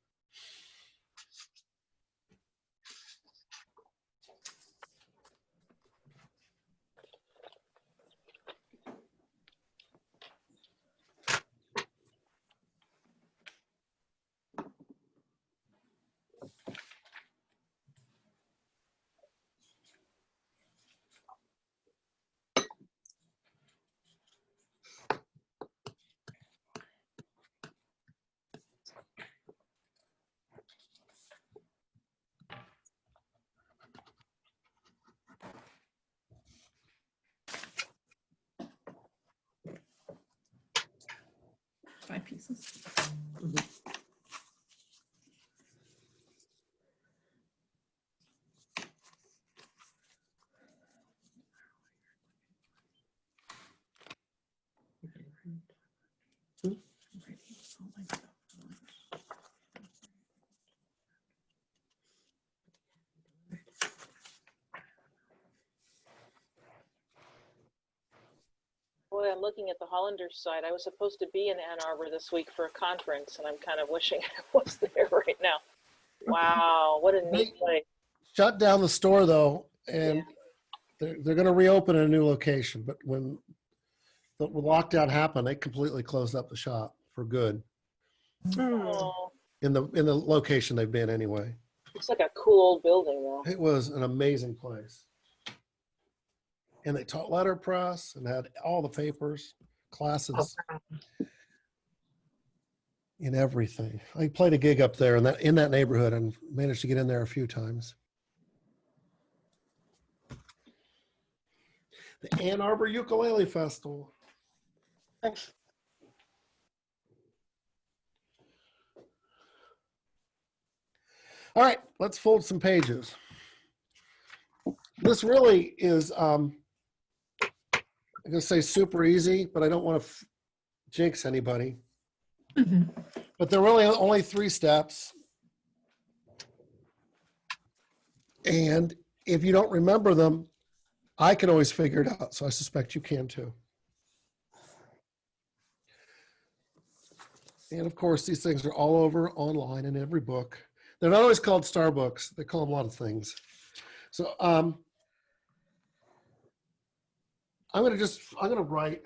S8: Five pieces.
S4: Boy, I'm looking at the Hollanders side. I was supposed to be in Ann Arbor this week for a conference, and I'm kind of wishing I was there right now. Wow, what a neat place.
S1: Shut down the store though, and they're gonna reopen in a new location. But when the lockdown happened, they completely closed up the shop for good
S4: Oh,
S1: in the location they've been anyway.
S4: it's like a cool old building, though.
S1: It was an amazing place. And they taught letterpress and had all the papers, classes, and everything. I played a gig up there in that neighborhood and managed to get in there a few times. The Ann Arbor Ukulele Festival. All right, let's fold some pages. This really is, I'm going to say super easy, but I don't want to jinx anybody. But there are really only 3 steps. And if you don't remember them, I can always figure it out. So I suspect you can too. And of course, these things are all over online in every book. They're not always called star books. They call them a lot of things. So I'm going to write,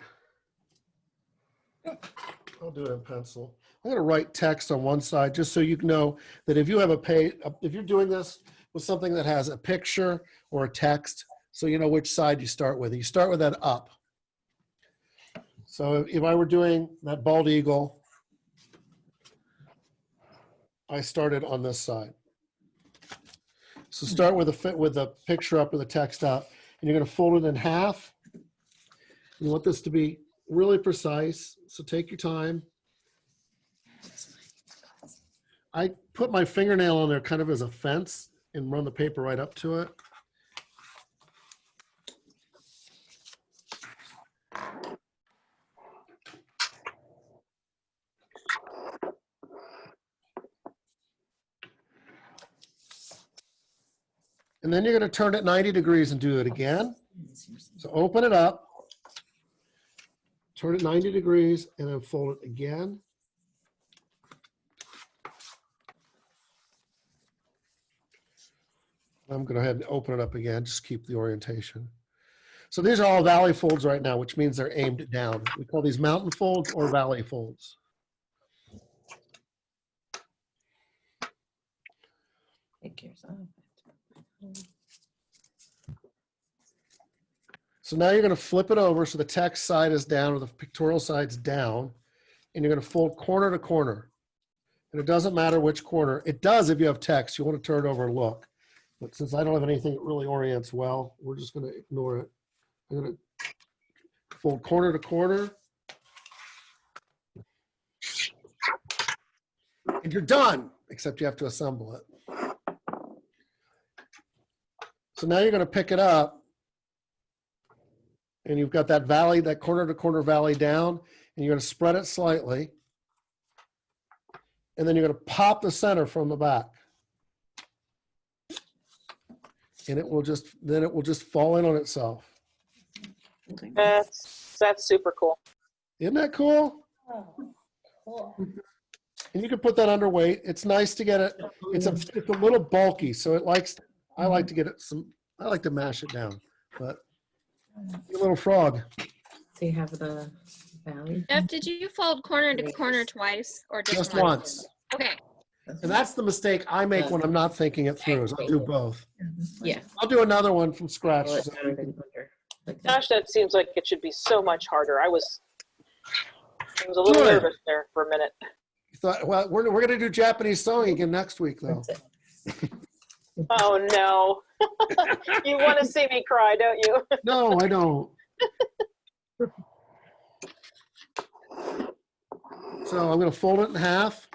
S1: I'll do it in pencil. I'm going to write text on one side just so you know that if you have a page, if you're doing this with something that has a picture or a text, so you know which side you start with. You start with that up. So if I were doing that bald eagle, I started on this side. So start with the picture up or the text up, and you're going to fold it in half. You want this to be really precise, so take your time. I put my fingernail on there kind of as a fence and run the paper right up to it. And then you're going to turn it 90 degrees and do it again. So open it up, turn it 90 degrees, and then fold it again. I'm going to go ahead and open it up again, just keep the orientation. So these are all valley folds right now, which means they're aimed down. We call these mountain folds or valley folds.
S5: Take yours off.
S1: So now you're going to flip it over so the text side is down or the pictorial side's down, and you're going to fold corner to corner. And it doesn't matter which corner. It does if you have text. You want to turn it over and look. But since I don't have anything that really orients well, we're just going to ignore it. I'm going to fold corner to corner. And you're done, except you have to assemble it. So now you're going to pick it up, and you've got that valley, that corner to corner valley down, and you're going to spread it slightly. And then you're going to pop the center from the back. And it will just fall in on itself.
S4: That's super cool.
S1: Isn't that cool?
S7: Oh, cool.
S1: And you can put that underweight. It's nice to get it. It's a little bulky, so I like to get it I like to mash it down. But your little frog.
S5: So you have the valley.
S6: Jeff, did you fold corner to corner twice or
S1: Just
S6: once?
S1: once.
S6: Okay.
S1: And that's the mistake I make when I'm not thinking it through, is I'll do both.
S5: Yeah.
S1: I'll do another one from scratch.
S5: Pull it down and under, like that.
S4: Gosh, that seems like it should be so much harder. I was a little
S1: Good.
S4: nervous there for a minute.
S1: Well, we're going to do Japanese sewing again next week, though.
S5: That's it.
S4: Oh no. You want to see me cry, don't you?
S1: No, I don't. So I'm going to fold it in half,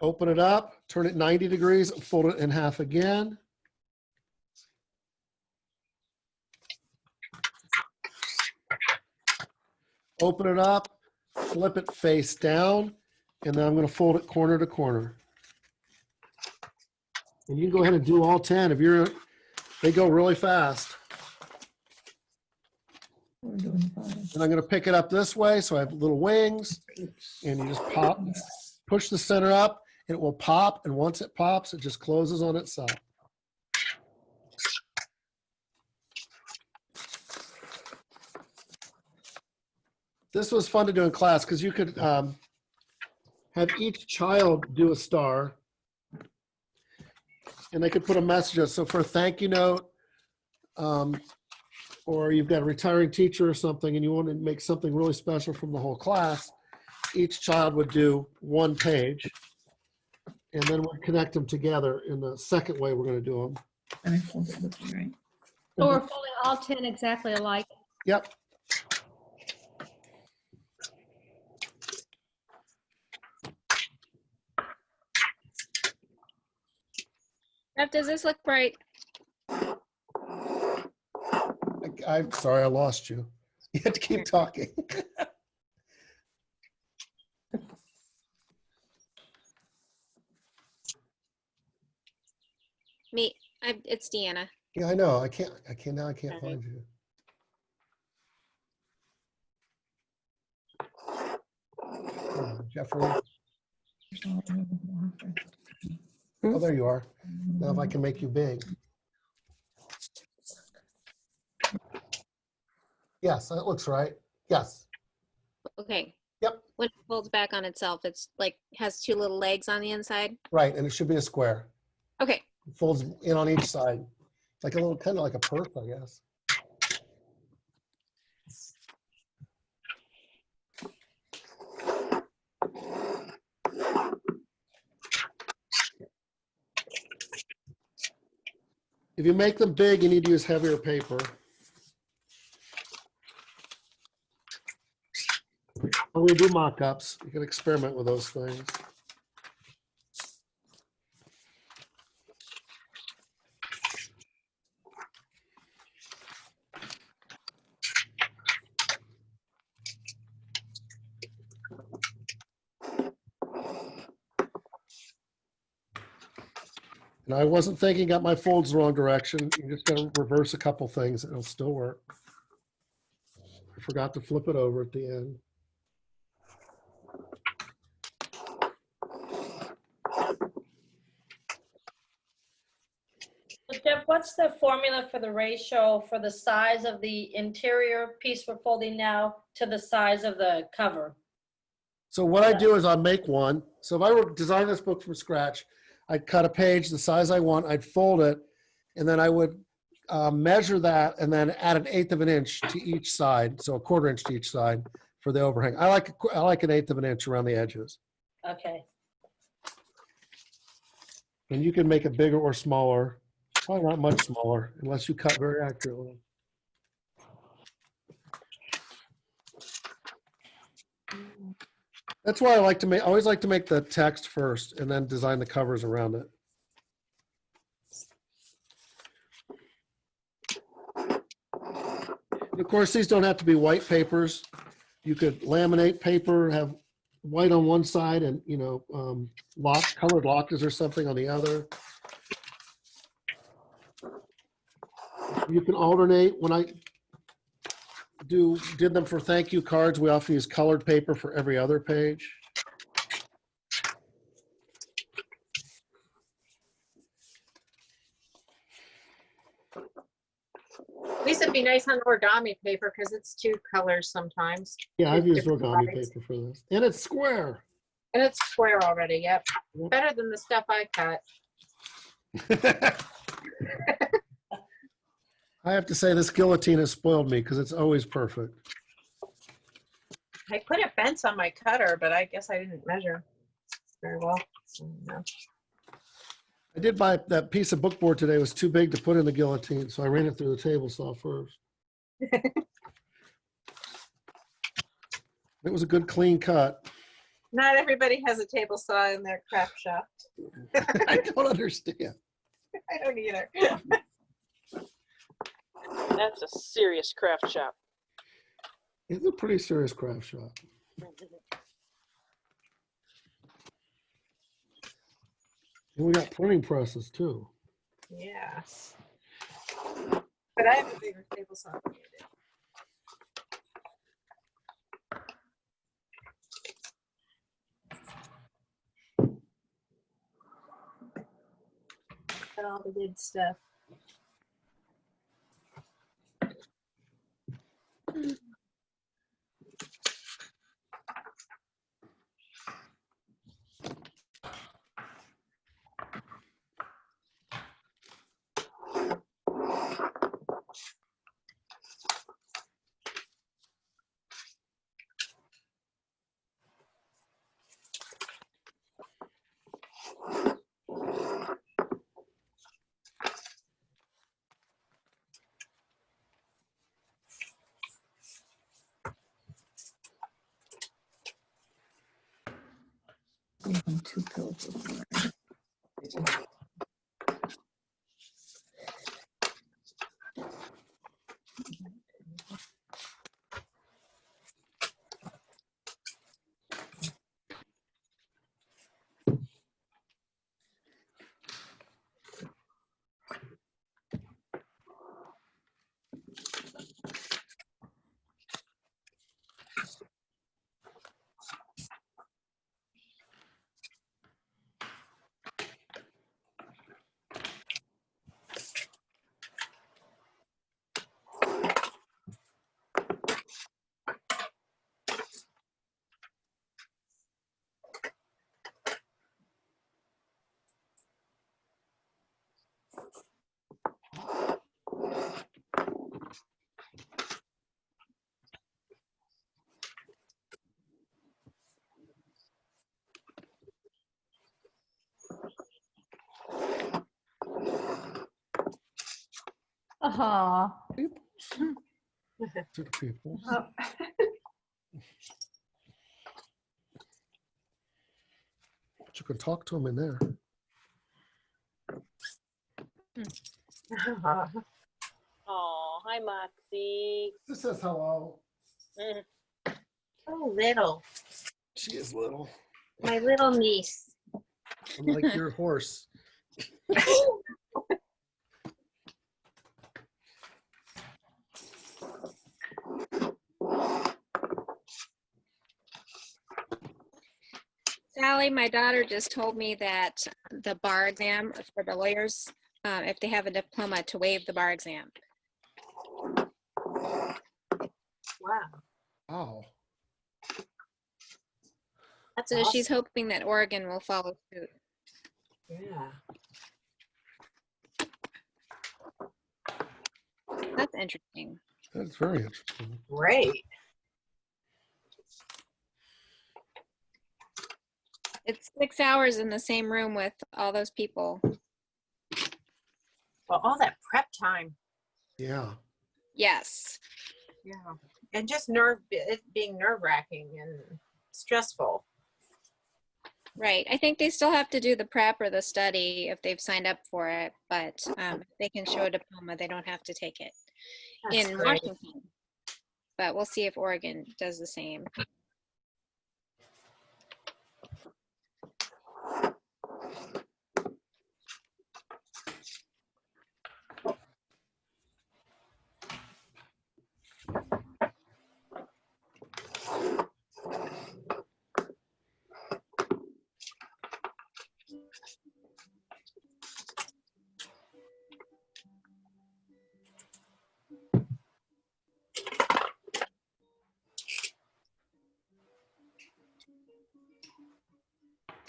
S1: open it up, turn it 90 degrees, fold it in half again. Open it up, flip it face down, and then I'm going to fold it corner to corner. And you can go ahead and do all 10 they go really fast.
S8: We're doing 5.
S1: And I'm going to pick it up this way, so I have little wings, and you just push the center up, and it will pop, and once it pops, it just closes on itself. This was fun to do in class, because you could have each child do a star, and they could put a message. So for a thank you note, or you've got a retiring teacher or something, and you want to make something really special from the whole class, each child would do one page, and then we'll connect them together in the second way we're going to do them.
S8: And I folded this one, right?
S3: So we're folding all 10 exactly alike.
S1: Yep.
S6: Jeff, does this look right?
S1: I'm sorry, I lost you. You have to keep talking.
S6: Me, it's Deanna.
S1: Yeah, I know. I can't find you. Jeffrey. Oh, there you are. Now if I can make you big. Yes, that looks right. Yes.
S6: Okay.
S1: Yep.
S6: When it folds back on itself, it's like has two little legs on the inside.
S1: Right, and it should be a square.
S6: Okay.
S1: It folds in on each side. Like a little, kind of like a purse, I guess. If you make them big, you need to use heavier paper. When we do mock-ups, you can experiment with those things. And I wasn't thinking, got my folds the wrong direction. You just gotta reverse a couple things, it'll still work. I forgot to flip it over at the end.
S7: So Jeff, what's the formula for the ratio for the size of the interior piece we're folding now to the size of the cover?
S1: So what I do is I make one. So if I were designing this book from scratch, I'd cut a page the size I want, I'd fold it, and then I would measure that and then add 1/8 of an inch to each side. So 1/4 inch to each side for the overhang. I like 1/8 of an inch around the edges.
S7: Okay.
S1: And you can make it bigger or smaller. Probably not much smaller unless you cut very accurately. That's why I always like to make the text first and then design the covers around it. And of course, these don't have to be white papers. You could laminate paper, have white on one side and, colored lockers or something on the other. You can alternate. When I did them for thank you cards, we often use colored paper for every other page.
S2: At least it'd be nice on origami paper because it's two colors sometimes.
S1: Yeah, I've
S2: Two
S1: used
S2: different
S1: origami
S2: colors.
S1: paper for this. And it's square.
S2: And it's square already, yep. Better than the stuff I cut.
S1: I have to say this guillotine has spoiled me because it's always perfect.
S2: I put a fence on my cutter, but I guess I didn't measure very well. No.
S1: I did buy that piece of bookboard today. It was too big to put in the guillotine, so I ran it through the table saw first. It was a good clean cut.
S2: Not everybody has a table saw in their craft shop.
S1: I don't understand.
S2: I don't either.
S4: That's a serious craft shop.
S1: It's a pretty serious craft shop. And we got printing presses too.
S2: Yeah. But I have a bigger table saw than you do. Got all the good stuff.
S8: We have 2 pills.
S3: Aw.
S1: To the people.
S10: Oh.
S1: But you can talk to them in there.
S4: Oh, hi, Moxie.
S1: This says hello.
S4: Mm.
S2: Oh, little.
S1: She is little.
S2: My little niece.
S1: I'm like your horse.
S6: Sally, my daughter just told me that the bar exam for the lawyers, if they have a diploma, to waive the bar exam.
S2: Wow.
S1: Oh.
S2: That's
S6: So
S2: awesome.
S6: she's hoping that Oregon will follow suit.
S2: Yeah.
S6: That's interesting.
S1: That's very interesting.
S2: Great.
S6: It's 6 hours in the same room with all those people.
S2: Well, all that prep time.
S1: Yeah.
S6: Yes.
S2: Yeah. And just it being nerve-wracking and stressful.
S6: Right. I think they still have to do the prep or the study if they've signed up for it, but if they can show a diploma, they don't have to take it
S2: That's
S6: in
S2: great.
S6: Washington. But we'll see if Oregon does the same.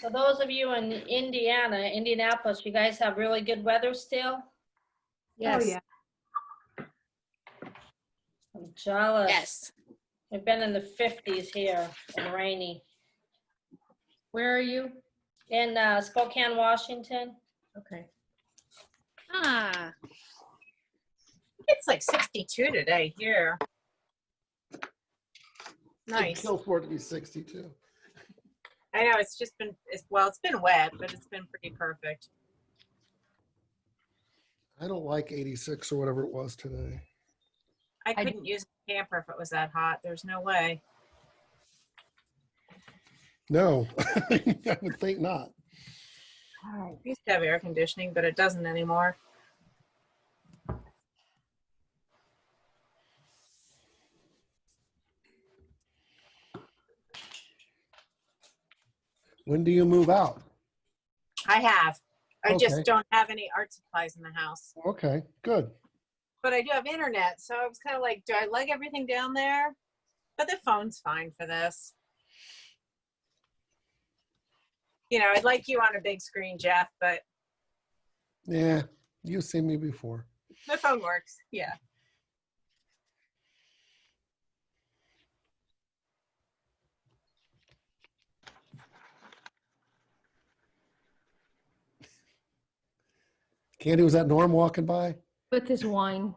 S7: For those of you in Indiana, Indianapolis, you guys have really good weather still?
S3: Yes.
S10: Oh, yeah.
S7: I'm jealous.
S6: Yes.
S7: We've been in the 50s here and rainy.
S3: Where are you?
S7: In Spokane, Washington.
S3: Okay.
S6: Ah,
S2: It's like 62 today here. Nice.
S1: Kill for it to be 62.
S2: I know it's just been, it's been wet, but it's been pretty perfect.
S1: I don't like 86 or whatever it was today.
S2: I couldn't use a camper if it was that hot. There's no way.
S1: No, I would think not.
S2: I used to have air conditioning, but it doesn't anymore.
S1: When do you move out?
S2: I have. I
S1: Okay.
S2: just don't have any art supplies in the house.
S1: Okay, good.
S2: But I do have internet, so I was kind of like, do I lug everything down there? But the phone's fine for this. You know, I'd like you on a big screen, Jeff, but
S1: Yeah, you've seen me before.
S2: the phone works. Yeah.
S1: Candy, was that Norm walking by?
S3: With this wine.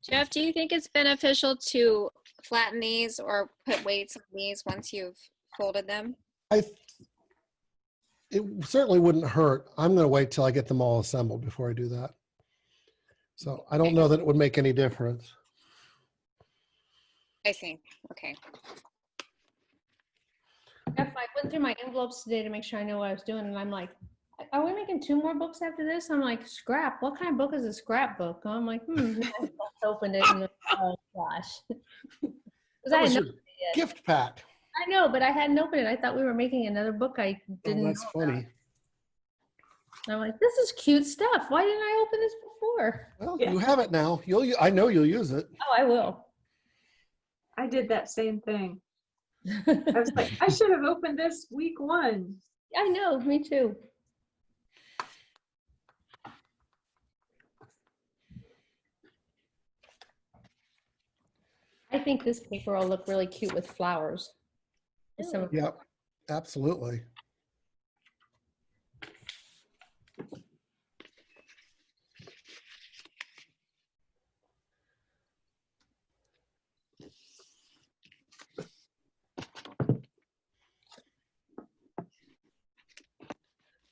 S6: Jeff, do you think it's beneficial to flatten these or put weights on these once you've folded them?
S1: It certainly wouldn't hurt. I'm going to wait till I get them all assembled before I do that. So I don't know that it would make any difference.
S6: I see. Okay.
S3: Jeff, I went through my envelopes today to make sure I know what I was doing, and I'm like, are we making 2 more books after this? I'm like, scrap. What kind of book is a scrapbook? I'm like, I opened it and oh gosh. 'Cause I
S1: That was
S3: hadn't
S1: your
S3: opened it yet.
S1: gift pack.
S3: I know, but I hadn't opened it. I thought we were making another book. I
S1: Oh,
S3: didn't
S1: that's
S3: know about.
S1: funny.
S3: I'm like, this is cute stuff. Why didn't I open this before?
S1: Well,
S10: Yeah.
S1: you have it now. I know you'll use it.
S3: Oh, I will.
S10: I did that same thing. I was like, I should have opened this week 1.
S3: I know, me too. I think this paper will look really cute with flowers. With some of-
S1: Yep, absolutely.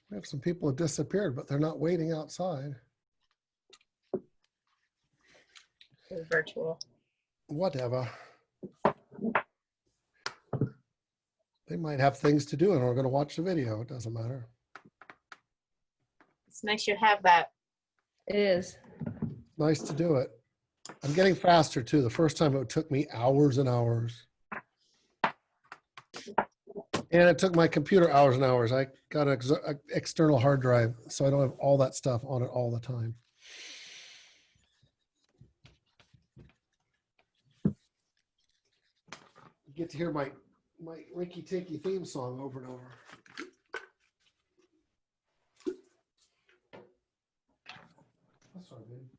S1: We have some people who disappeared, but they're not waiting outside.
S2: It's virtual.
S1: Whatever. They might have things to do and we're going to watch the video. It doesn't matter.
S2: It's nice you have that.
S3: It is.
S1: Nice to do it. I'm getting faster too. The first time it took me hours and hours. And it took my computer hours and hours. I got an external hard drive, so I don't have all that stuff on it all the time. You get to hear my Rinky Tinky theme song over and over. That's all right, baby.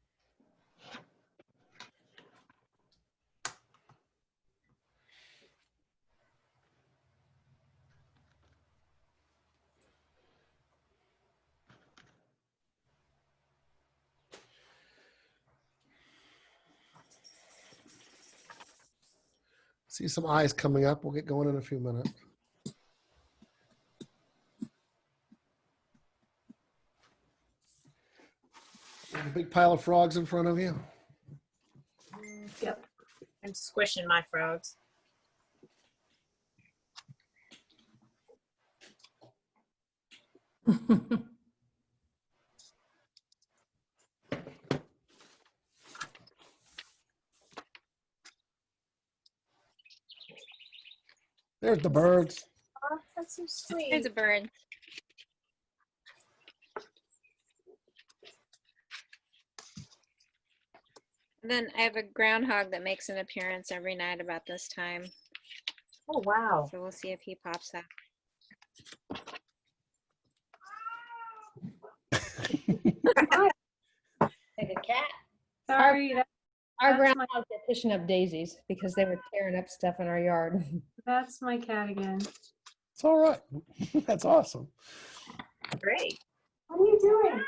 S1: See some eyes coming up. We'll get going in a few minutes. A big pile of frogs in front of you.
S10: Yep.
S2: I'm squishing my frogs.
S1: There's the birds.
S2: Oh, that's so sweet.
S6: There's a bird. And then I have a groundhog that makes an appearance every night about this time.
S2: Oh, wow.
S6: So we'll see if he pops up.
S7: Like a cat.
S10: Sorry,
S3: Our
S10: That's my-
S3: groundhogs are pushing up daisies because they were tearing up stuff in our yard.
S10: that's my cat again.
S1: It's all right. That's awesome.
S2: Great.
S10: What are you doing?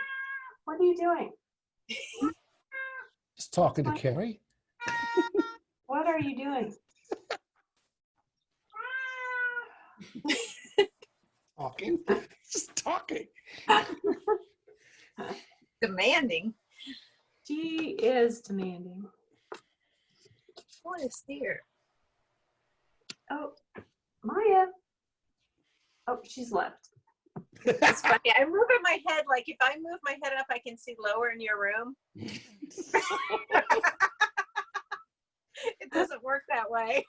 S10: What are you doing?
S1: Just talking to Carrie.
S10: What are you doing?
S1: Talking. Just talking.
S2: Demanding.
S10: She is demanding.
S2: What is here?
S10: Oh, Maya. Oh, she's left.
S2: It's funny. I'm moving my head. Like if I move my head up, I can see lower in your room. It doesn't work that way.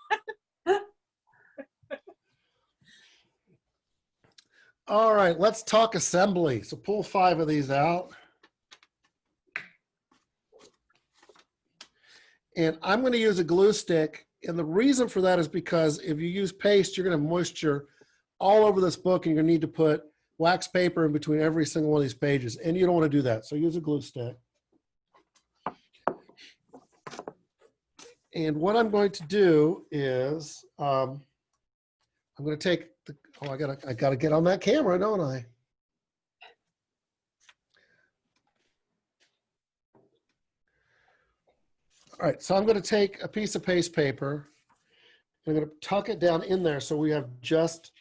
S1: All right, let's talk assembly. So pull 5 of these out. And I'm going to use a glue stick. And the reason for that is because if you use paste, you're going to have moisture all over this book, and you're going to need to put wax paper in between every single one of these pages. And you don't want to do that. So use a glue stick. And what I'm going to do is I'm going to take the, oh, I gotta get on that camera, don't I? All right, so I'm going to take a piece of paste paper. I'm going to tuck it down in there so we have just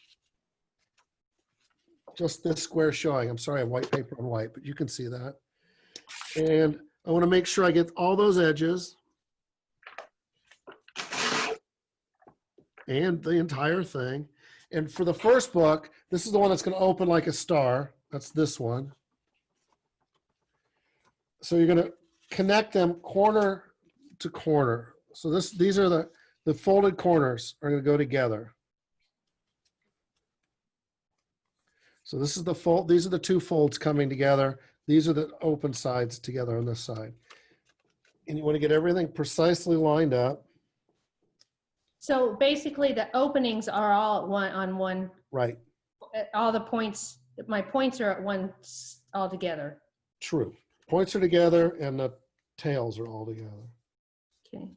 S1: this square showing. I'm sorry, I have white paper on white, but you can see that. And I want to make sure I get all those edges and the entire thing. And for the first book, this is the one that's going to open like a star. That's this one. So you're going to connect them corner to corner. So these are the folded corners are going to go together. So this is the fold. These are the 2 folds coming together. These are the open sides together on this side. And you want to get everything precisely lined up.
S3: So basically the openings are all at one,
S1: Right.
S3: all the points, my points are at one all together.
S1: True. Points are together and the tails are all together.
S3: Okay.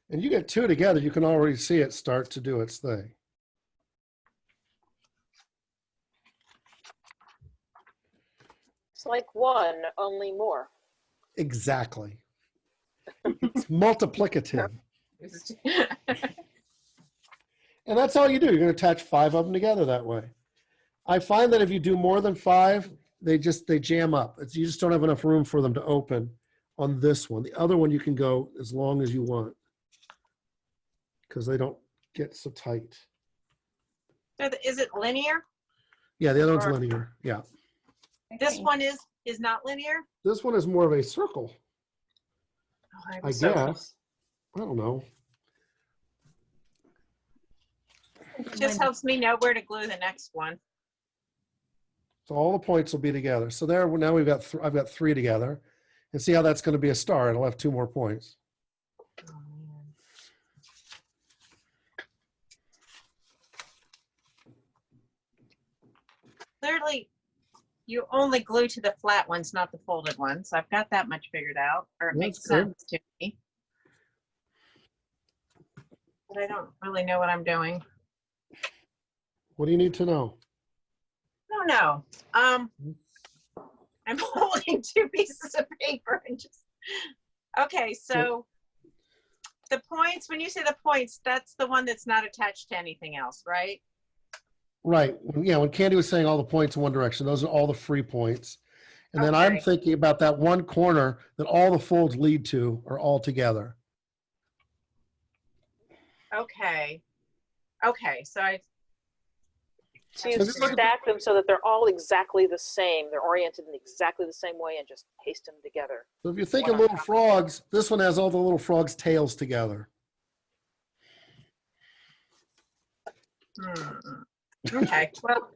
S1: And you get 2 together, you can already see it start to do its thing.
S4: It's like one, only more.
S1: Exactly. It's multiplicative. And that's all you do. You're going to attach 5 of them together that way. I find that if you do more than 5, they jam up. You just don't have enough room for them to open on this one. The other one you can go as long as you want because they don't get so tight.
S2: So is it linear?
S1: Yeah, the other one's
S2: Or-
S1: linear. Yeah.
S2: This one is not linear?
S1: This one is more of a circle,
S2: Oh,
S1: I guess. I don't know.
S2: Just helps me know where to glue the next one.
S1: So all the points will be together. So there, now we've got, I've got 3 together. And see how that's going to be a star. It'll have 2 more points.
S2: Oh, man. Clearly, you only glue to the flat ones, not the folded ones. I've got that much figured out, or it
S1: That's
S2: makes
S1: good.
S2: sense to me. But I don't really know what I'm doing.
S1: What do you need to know?
S2: No, no. I'm holding 2 pieces of paper and just. Okay, so the points. When you say the points, that's the one that's not attached to anything else, right?
S1: Right. Yeah, when Candy was saying all the points in one direction, those are all the free points. And then I'm
S2: Okay.
S1: thinking about that one corner that all the folds lead to are all together.
S2: Okay. Okay. So I.
S4: So you
S1: So if you look at
S4: stack them so that they're all exactly the same. They're oriented in exactly the same way and just paste them together.
S1: So if you think
S4: One
S1: of
S4: on
S1: little
S4: top.
S1: frogs, this one has all the little frogs' tails together.
S2: Okay. Well,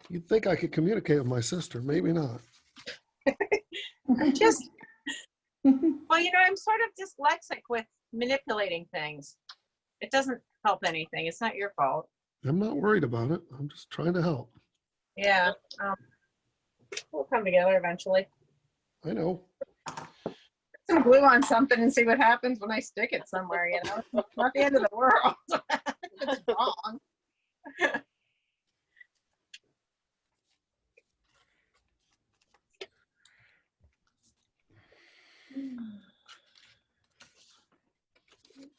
S1: You'd think I could communicate with my sister. Maybe not.
S2: I'm just. Well, I'm sort of dyslexic with manipulating things. It doesn't help anything. It's not your fault.
S1: I'm not worried about it. I'm just trying to help.
S2: Yeah. We'll come together eventually.
S1: I know.
S2: Some glue on something and see what happens when I stick it somewhere. It's not the end of the world. It's wrong.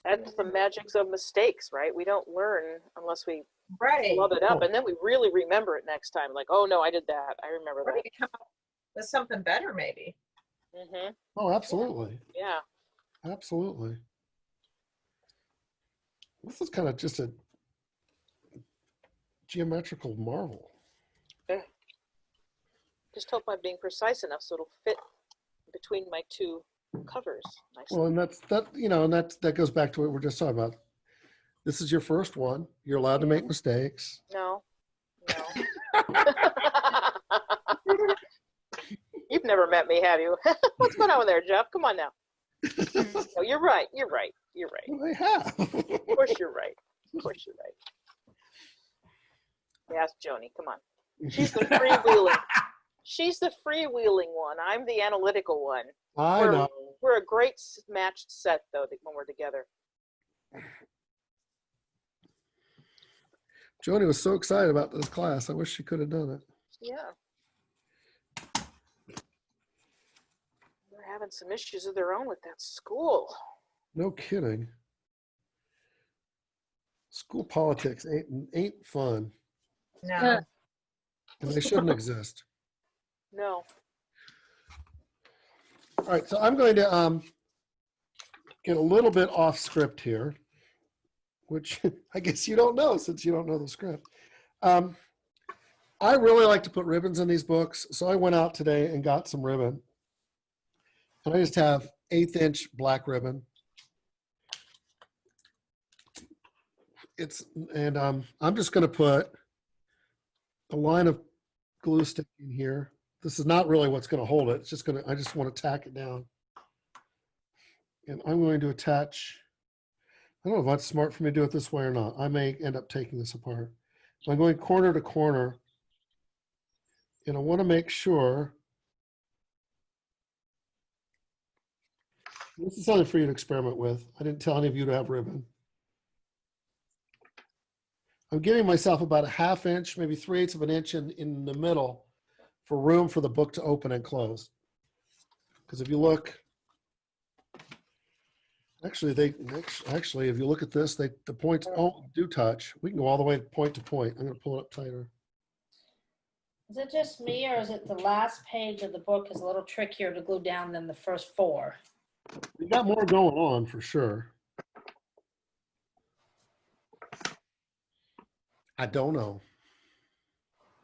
S4: That's the magics of mistakes, right? We don't learn unless we
S2: Right.
S4: love it up, and then we really remember it next time. Like, oh no, I did that. I remember
S2: Or we
S4: that.
S2: could come up with something better, maybe.
S4: Mm-hmm.
S1: Oh, absolutely.
S4: Yeah.
S1: Absolutely. This is kind of just a geometrical marvel.
S4: Just hope I'm being precise enough so it'll fit between my 2 covers nicely.
S1: Well, and that goes back to what we're just talking about. This is your first one. You're allowed to make mistakes.
S4: No. You've never met me, have you? What's going on with there, Jeff? Come on now. No, you're right. You're right.
S1: I have.
S4: Of course you're right. Ask Joni. Come on. She's the freewheeling. She's the freewheeling one. I'm the analytical one.
S1: I know.
S4: We're a great matched set, though, when we're together.
S1: Joni was so excited about this class. I wish she could have done it.
S4: Yeah. They're having some issues of their own with that school.
S1: No kidding. School politics ain't fun,
S2: No.
S1: and they shouldn't exist.
S4: No.
S1: All right, so I'm going to get a little bit off script here, which I guess you don't know since you don't know the script. I really like to put ribbons in these books, so I went out today and got some ribbon. And I just have 1/8 inch black ribbon. I'm just going to put a line of glue stick in here. This is not really what's going to hold it. It's just I just want to tack it down. And I'm going to attach, I don't know if that's smart for me to do it this way or not. I may end up taking this apart. So I'm going corner to corner. And I want to make sure, this is something for you to experiment with. I didn't tell any of you to have ribbon. I'm giving myself about a 1/2 inch, maybe 3/8 of an inch in the middle for room for the book to open and close. Because if you look, actually, if you look at this, the points do touch. We can go all the way point to point. I'm going to pull it up tighter.
S7: Is it just me, or is it the last page of the book is a little trickier to glue down than the first 4?
S1: We got more going on for sure. I don't know.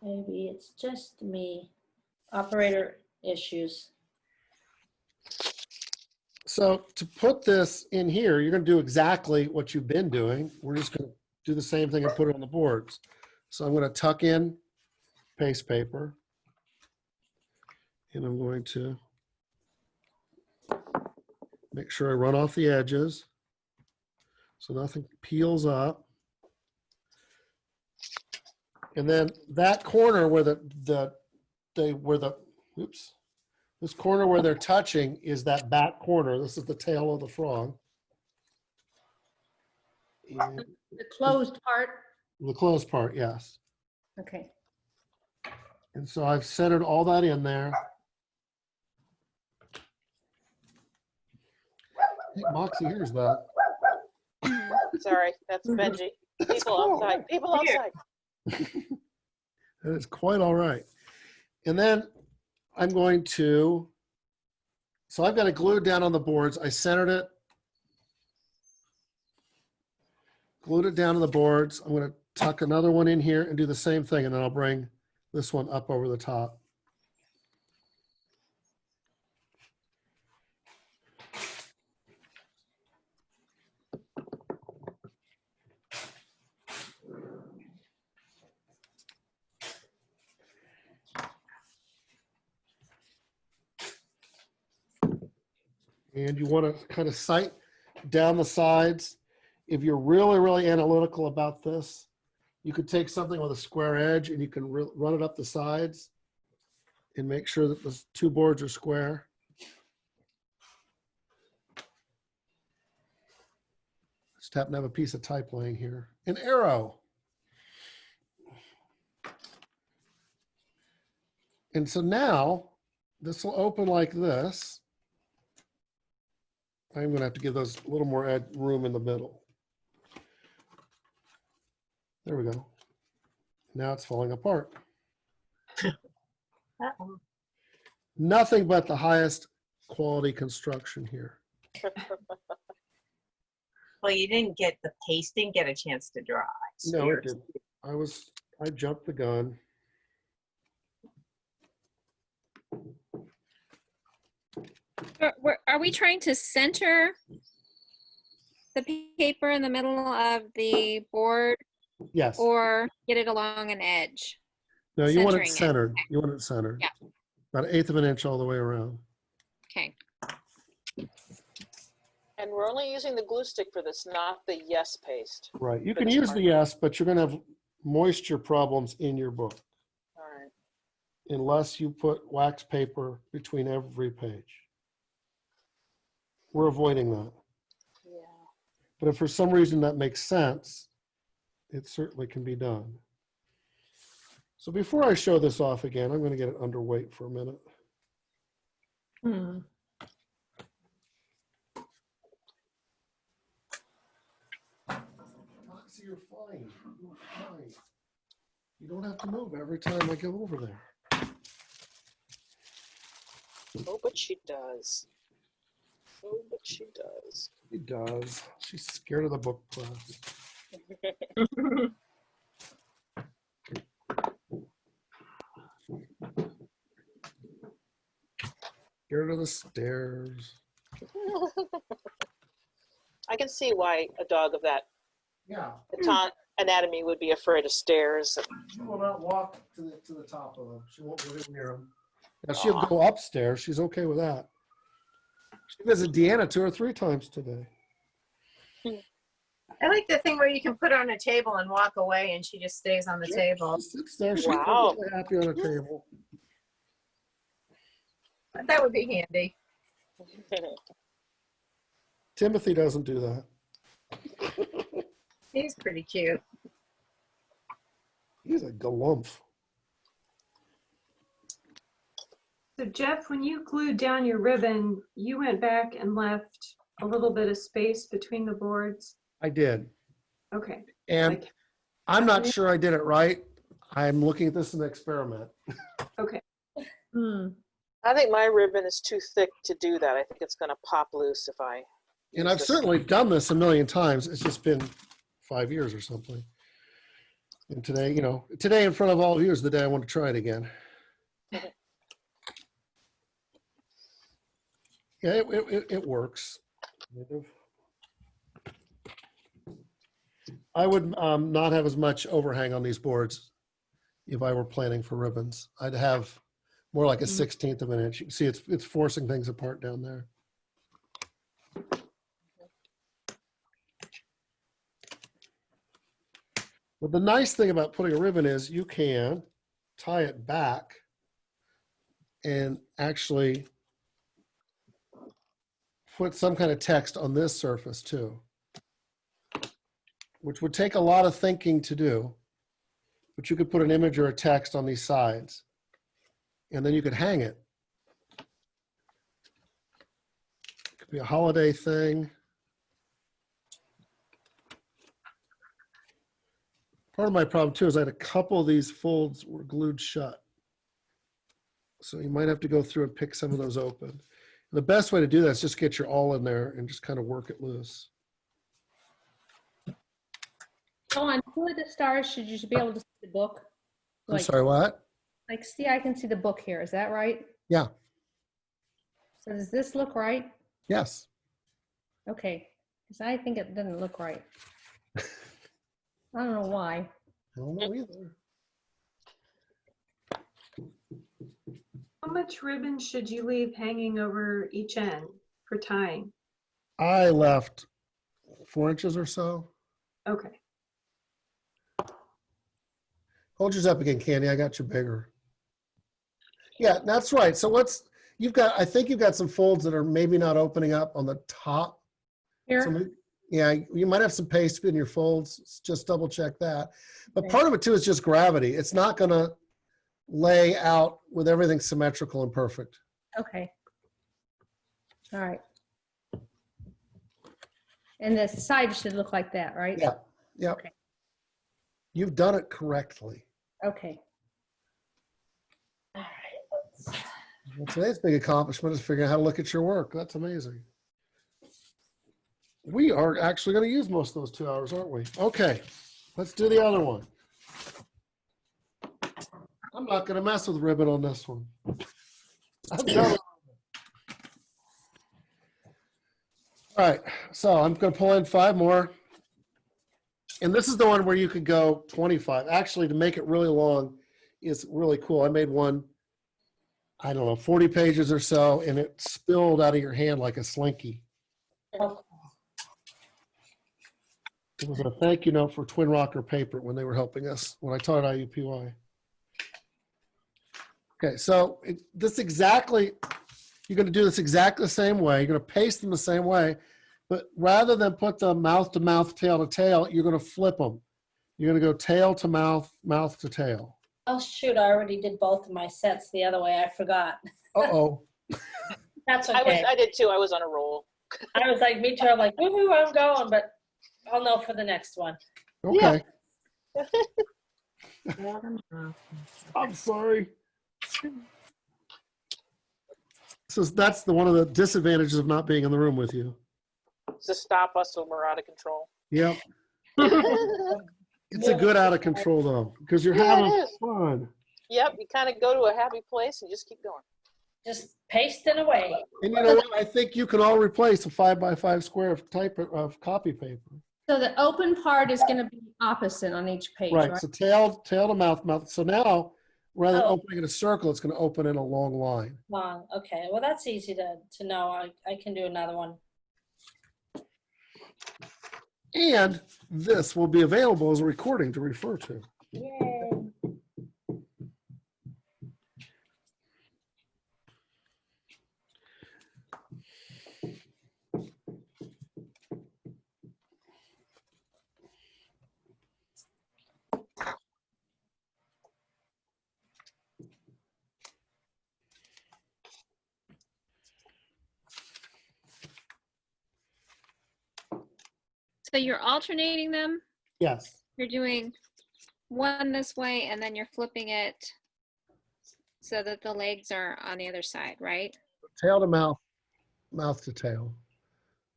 S7: Maybe it's just me. Operator issues.
S1: So to put this in here, you're going to do exactly what you've been doing. We're just going to do the same thing and put it on the boards. So I'm going to tuck in paste paper. And I'm going to make sure I run off the edges so nothing peels up. And then that corner where this corner where they're touching is that back corner. This is the tail of the frog. And
S3: The closed part.
S1: the closed part, yes.
S3: Okay.
S1: And so I've centered all that in there. I think Moxie hears that.
S4: Sorry, that's Benji.
S1: That's
S4: People
S1: cool.
S4: outside, people outside.
S1: That is quite all right. And then I'm going to, so I've got it glued down on the boards. I centered it, glued it down to the boards. I'm going to tuck another one in here and do the same thing. And then I'll bring this one up over the top. And you want to kind of sight down the sides. If you're really, really analytical about this, you could take something with a square edge and you can run it up the sides and make sure that the two boards are square. Just happen to have a piece of type laying here. An arrow. And so now this will open like this. I'm going to have to give those a little more room in the middle. There we go. Now it's falling apart.
S2: Uh-oh.
S1: Nothing but the highest quality construction here.
S2: Well, you didn't get the paste, didn't get a chance to dry.
S1: No, it didn't. I jumped the gun.
S6: Are we trying to center the paper in the middle of the board
S1: Yes.
S6: or get it along an edge?
S1: No, you want it
S6: centering it.
S1: centered. You want it centered.
S6: Yeah.
S1: About 1/8 of an inch all the way around.
S6: Okay.
S4: And we're only using the glue stick for this, not the yes paste.
S1: Right. You
S4: For
S1: can
S4: this
S1: use
S4: part.
S1: the yes, but you're going to have moisture problems in your book
S4: All right.
S1: unless you put wax paper between every page. We're avoiding that.
S4: Yeah.
S1: But if for some reason that makes sense, it certainly can be done. So before I show this off again, I'm going to get it underweight for a minute.
S3: Hmm.
S1: Moxie, you're fine. You're fine. You don't have to move every time I go over there.
S4: Oh, but she does. Oh, but she does.
S1: She does. She's scared of the book press. Scared of the stairs.
S4: I can see why a dog of that
S1: Yeah.
S4: anatomy would be afraid of stairs.
S1: She will not walk to the top of them. She won't go near them. Now she'll go upstairs. She's okay with that. She visited Deanna 2 or 3 times today.
S2: I like the thing where you can put her on a table and walk away and she just stays on the table.
S1: She sits there. She's
S4: Wow.
S1: perfectly happy on a table.
S2: That would be handy.
S1: Timothy doesn't do that.
S2: He's pretty cute.
S1: He's a galumph.
S10: So Jeff, when you glued down your ribbon, you went back and left a little bit of space between the boards.
S1: I did.
S10: Okay.
S1: And
S10: Like-
S1: I'm not sure I did it right. I'm looking at this as an experiment.
S10: Okay.
S3: Hmm.
S4: I think my ribbon is too thick to do that. I think it's going to pop loose if I.
S1: And
S4: use
S1: I've
S4: this.
S1: certainly done this a million times. It's just been 5 years or something. And today, today in front of all of you is the day I want to try it again. Yeah, it works. I would not have as much overhang on these boards if I were planning for ribbons. I'd have more like a 1/16 of an inch. You can see it's forcing things apart down there. But the nice thing about putting a ribbon is you can tie it back and actually put some kind of text on this surface too, which would take a lot of thinking to do, but you could put an image or a text on these sides and then you could hang it. It could be a holiday thing. Part of my problem too is I had a couple of these folds were glued shut. So you might have to go through and pick some of those open. The best way to do that is just get your awl in there and just kind of work it loose.
S3: So on Two of the Stars, should you be able to see the book?
S1: I'm sorry, what?
S3: Like, see, I can see the book here. Is that right?
S1: Yeah.
S3: So does this look right?
S1: Yes.
S3: Okay, because I think it doesn't look right. I don't know why.
S1: I don't know either.
S10: How much ribbon should you leave hanging over each end for tying?
S1: I left 4 inches or so.
S10: Okay.
S1: Hold yours up again, Candy. I got you bigger. Yeah, that's right. So you've got, I think you've got some folds that are maybe not opening up on the top.
S3: Here?
S1: Yeah, you might have some paste in your folds. Just double check that. But part of it too is just gravity. It's not going to lay out with everything symmetrical and perfect.
S3: Okay. All right. And the side should look like that, right?
S1: Yeah. Yeah.
S3: Okay.
S1: You've done it correctly.
S3: Okay.
S7: All right.
S1: Well, today's big accomplishment is figuring out how to look at your work. That's amazing. We are actually going to use most of those 2 hours, aren't we? Okay, let's do the other one. I'm not going to mess with ribbon on this one. I'm done. All right, so I'm going to pull in 5 more. And this is the one where you could go 25. Actually, to make it really long is really cool. I made one, I don't know, 40 pages or so, and it spilled out of your hand like a slinky. It was a thank you note for Twin Rocker Paper when they were helping us, when I taught at IUPUI. Okay, so this exactly, you're going to do this exactly the same way. You're going to paste them the same way, but rather than put them mouth to mouth, tail to tail, you're going to flip them. You're going to go tail to mouth, mouth to tail.
S7: Oh, shoot, I already did both of my sets the other way. I forgot.
S1: Uh-oh.
S7: That's okay.
S4: I did too. I was on a roll.
S7: I was like, me too. I'm like, woohoo, I'm going, but I'll know for the next one.
S1: Okay. I'm sorry. So that's one of the disadvantages of not being in the room with you.
S4: To stop us when we're out of control.
S1: Yep. It's a good out of control though, because you're having fun.
S4: Yep, you kind of go to a happy place and just keep going.
S7: Just pasting away.
S1: And you know what? I think you can all replace a 5x5 square of copy paper.
S3: So the open part is going to be opposite on each page,
S1: Right.
S3: right?
S1: So tail to mouth, mouth. So now, rather than opening in a circle, it's going to open in a long line.
S7: Long. Okay. Well, that's easy to know. I can do another one.
S1: And this will be available as a recording to refer to.
S7: Yay.
S6: So you're alternating them?
S1: Yes.
S6: You're doing one this way and then you're flipping it so that the legs are on the other side, right?
S1: Tail to mouth, mouth to tail.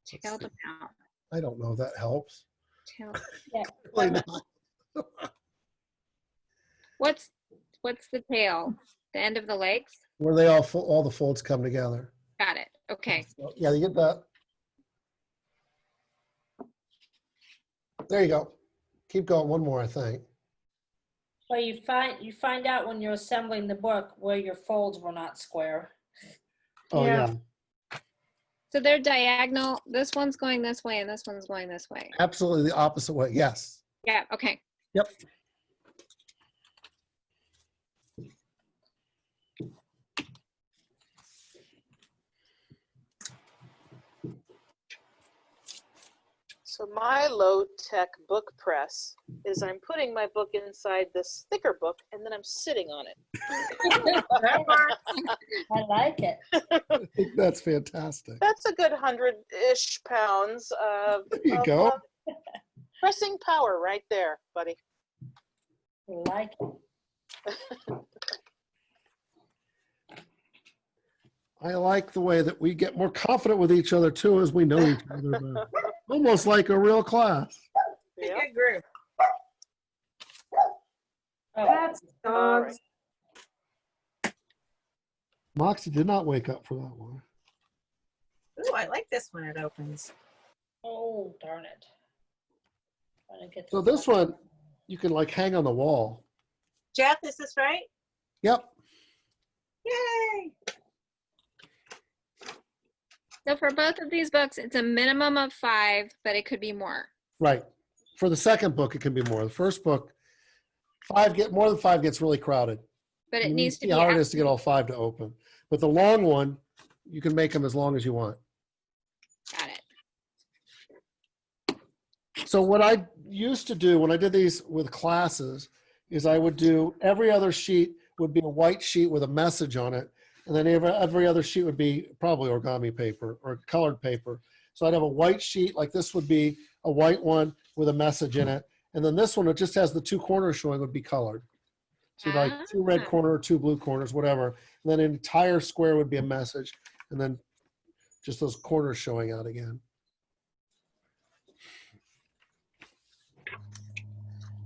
S6: Tail to mouth.
S1: I don't know if that helps.
S6: Tail.
S7: Yeah.
S1: Really not.
S6: What's the tail? The end of the legs?
S1: Where they all the folds come together.
S6: Got it. Okay.
S1: So, yeah, you get that. There you go. Keep going. One more, I think.
S7: Well, you find out when you're assembling the book where your folds were not square.
S1: Oh,
S3: Yeah.
S1: yeah.
S6: So they're diagonal. This one's going this way and this one's going this way.
S1: Absolutely the opposite way. Yes.
S6: Yeah, okay.
S1: Yep.
S4: So my low-tech book press is I'm putting my book inside this thicker book and then I'm sitting on it.
S7: That works. I like it.
S1: I think that's fantastic.
S4: That's a good 100-ish pounds of,
S1: There you go.
S4: pressing power right there, buddy.
S7: I like it.
S1: I like the way that we get more confident with each other too as we know each other better. Almost like a real class.
S4: Yep.
S2: Good group.
S7: Oh,
S10: That's
S4: All
S10: dogs.
S4: right.
S1: Moxie did not wake up for that one.
S2: Ooh, I like this one. It opens.
S7: oh, darn it. Trying to get
S1: So
S7: the-
S1: this one, you can like hang on the wall.
S2: Jeff, is this right?
S1: Yep.
S2: Yay!
S6: So for both of these books, it's a minimum of 5, but it could be more.
S1: Right. For the second book, it can be more. The first book, more than 5 gets really crowded.
S6: But it
S1: You
S6: needs to
S1: see
S6: be
S1: how hard it is to get all 5 to open. But the long one, you can make them as long as you want.
S6: Got it.
S1: So what I used to do when I did these with classes is I would do every other sheet would be a white sheet with a message on it. And then every other sheet would be probably origami paper or colored paper. So I'd have a white sheet, like this would be a white one with a message in it. And then this one, it just has the 2 corners showing, would be colored. So like 2 red corners, 2 blue corners, whatever. And then an entire square would be a message. And then just those corners showing out again.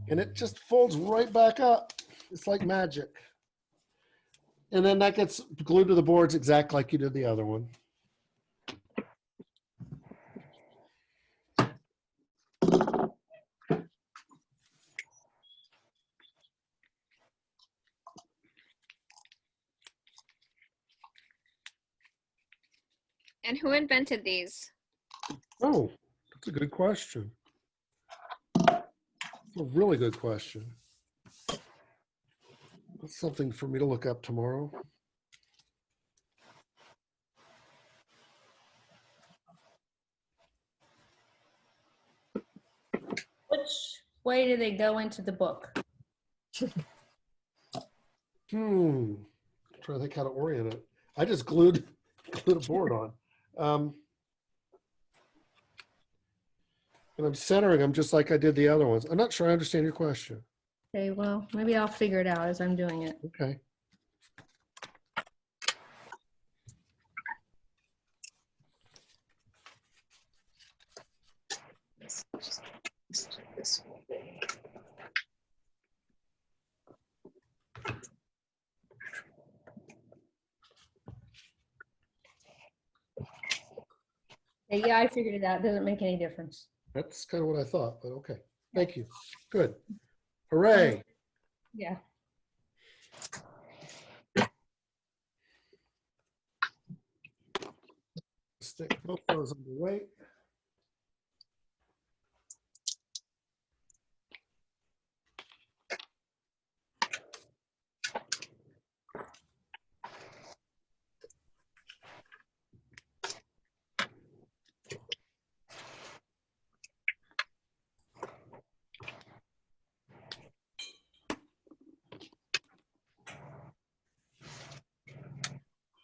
S1: And it just folds right back up. It's like magic. And then that gets glued to the boards exactly like you did the other one.
S6: And who invented these?
S1: Oh, that's a good question. That's a really good question. That's something for me to look up tomorrow.
S3: Which way do they go into the book?
S1: Trying to think how to orient it. I just glued a board on. And I'm centering them just like I did the other ones. I'm not sure I understand your question.
S3: Okay, well, maybe I'll figure it out as I'm doing it.
S1: Okay.
S3: Yeah, I figured it out. It doesn't make any difference.
S1: That's kind of what I thought, but okay. Thank you. Good. Hooray.
S3: Yeah.
S1: Stick both those under weight.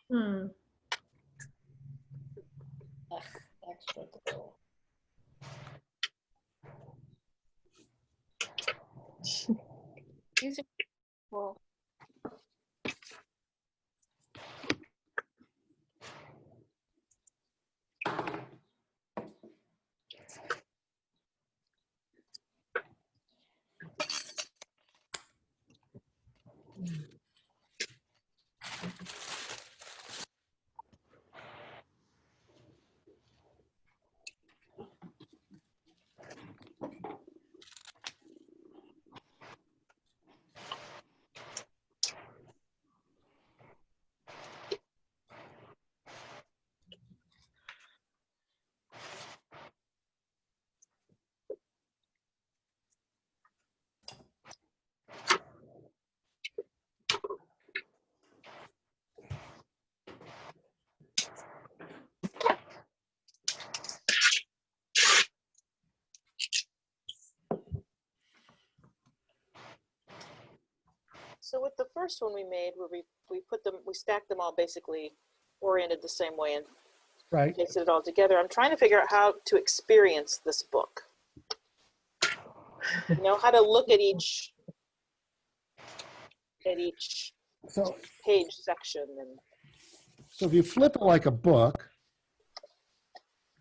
S3: Hmm.
S7: Ugh, extra glue.
S6: These are cool.
S4: So with the first one we made, where we put them, we stacked them all basically oriented the same way and
S1: Right.
S4: pasted it all together. I'm trying to figure out how to experience this book. You know, how to look at each
S1: So,
S4: page section and
S1: so if you flip it like a book,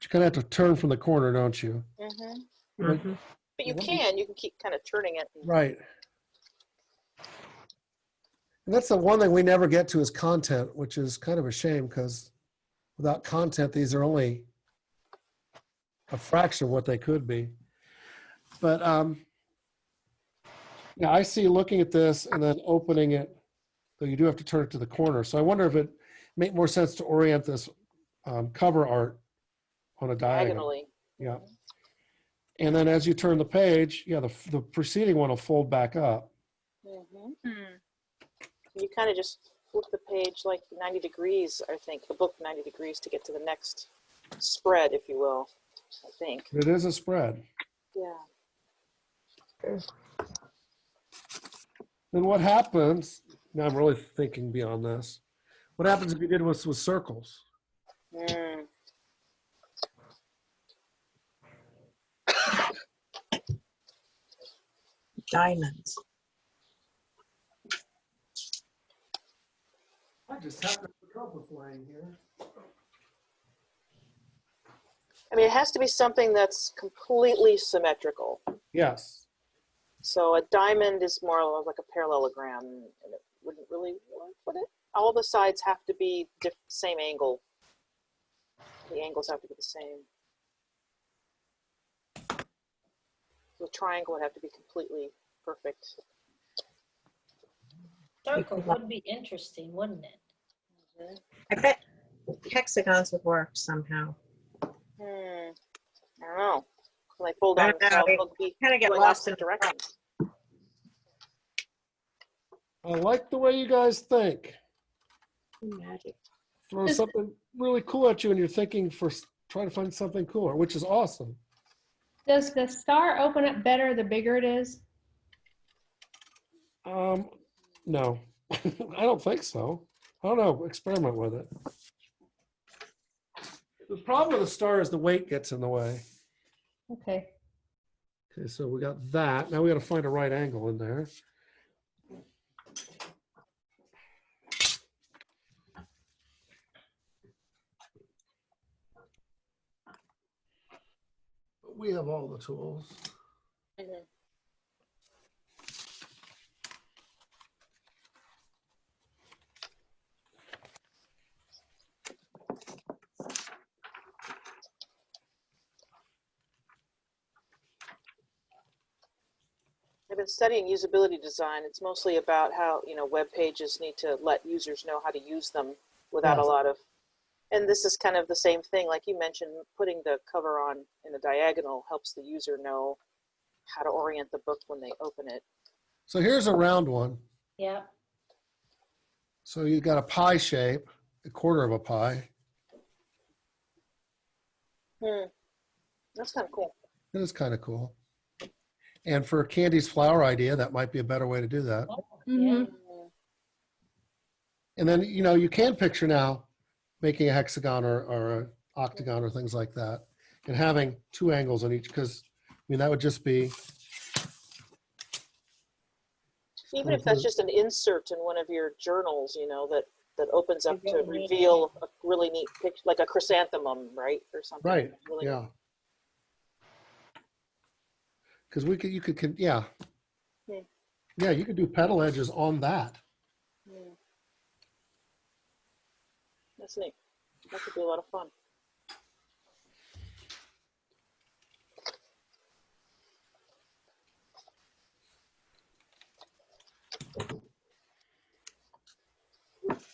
S1: you kind of have to turn from the corner, don't you?
S10: Mhm.
S4: but you
S1: Let me-
S4: can keep kind of turning it.
S1: Right. And that's the one thing we never get to is content, which is kind of a shame because without content, these are only a fraction of what they could be. But yeah, I see looking at this and then opening it, though you do have to turn it to the corner. So I wonder if it make more sense to orient this cover art on a diagonal.
S4: Diagonally.
S1: Yeah. And then as you turn the page, yeah, the preceding one will fold back up.
S4: You kind of just flip the page like 90 degrees, I think, the book 90 degrees to get to the next spread, if you will, I think.
S1: It is a spread.
S4: Yeah.
S1: Then what happens, now I'm really thinking beyond this, what happens if you did with circles?
S4: Mm.
S2: Diamonds.
S1: I just happen to have trouble playing here.
S4: I mean, it has to be something that's completely symmetrical.
S1: Yes.
S4: So a diamond is more like a parallelogram, and it wouldn't really work, would it? All the sides have to be same angle. The angles have to be the same. The triangle would have to be completely perfect.
S7: Circle would be interesting, wouldn't it?
S2: I bet hexagons would work somehow.
S4: I don't know. When they fold
S2: I
S4: on
S2: don't know,
S4: themselves,
S2: they
S4: they'll be
S2: kind of get
S4: going
S2: lost in
S4: opposite directions.
S1: I like the way you guys think.
S2: magic.
S1: Throw something really cool at you and you're thinking for trying to find something cooler, which is awesome.
S3: Does the star open up better the bigger it is?
S1: No, I don't think so. I don't know. Experiment with it. The problem with the star is the weight gets in the way.
S3: Okay.
S1: Okay, so we got that. Now we got to find a right angle in there. But we have all the tools.
S4: I've been studying usability design. It's mostly about how, web pages need to let users know how to use them without a
S1: Yes.
S4: lot of, and this is kind of the same thing. Like you mentioned, putting the cover on in the diagonal helps the user know how to orient the book when they open it.
S1: So here's a round one.
S7: Yeah.
S1: So you got a pie shape, a quarter of a pie.
S4: That's kind of cool.
S1: It is kind of cool. And for Candy's flower idea, that might be a better way to do that.
S3: Mhm.
S1: And then, you can picture now making a hexagon or an octagon or things like that and having two angles on each, because, that would just be.
S4: Even if that's just an insert in one of your journals, that opens up to reveal a really neat picture, like a chrysanthemum, right? Or something.
S1: Right,
S4: Really
S1: yeah. Because you could, yeah. Yeah, you could do petal edges on that.
S4: That's neat. That could be a lot of fun.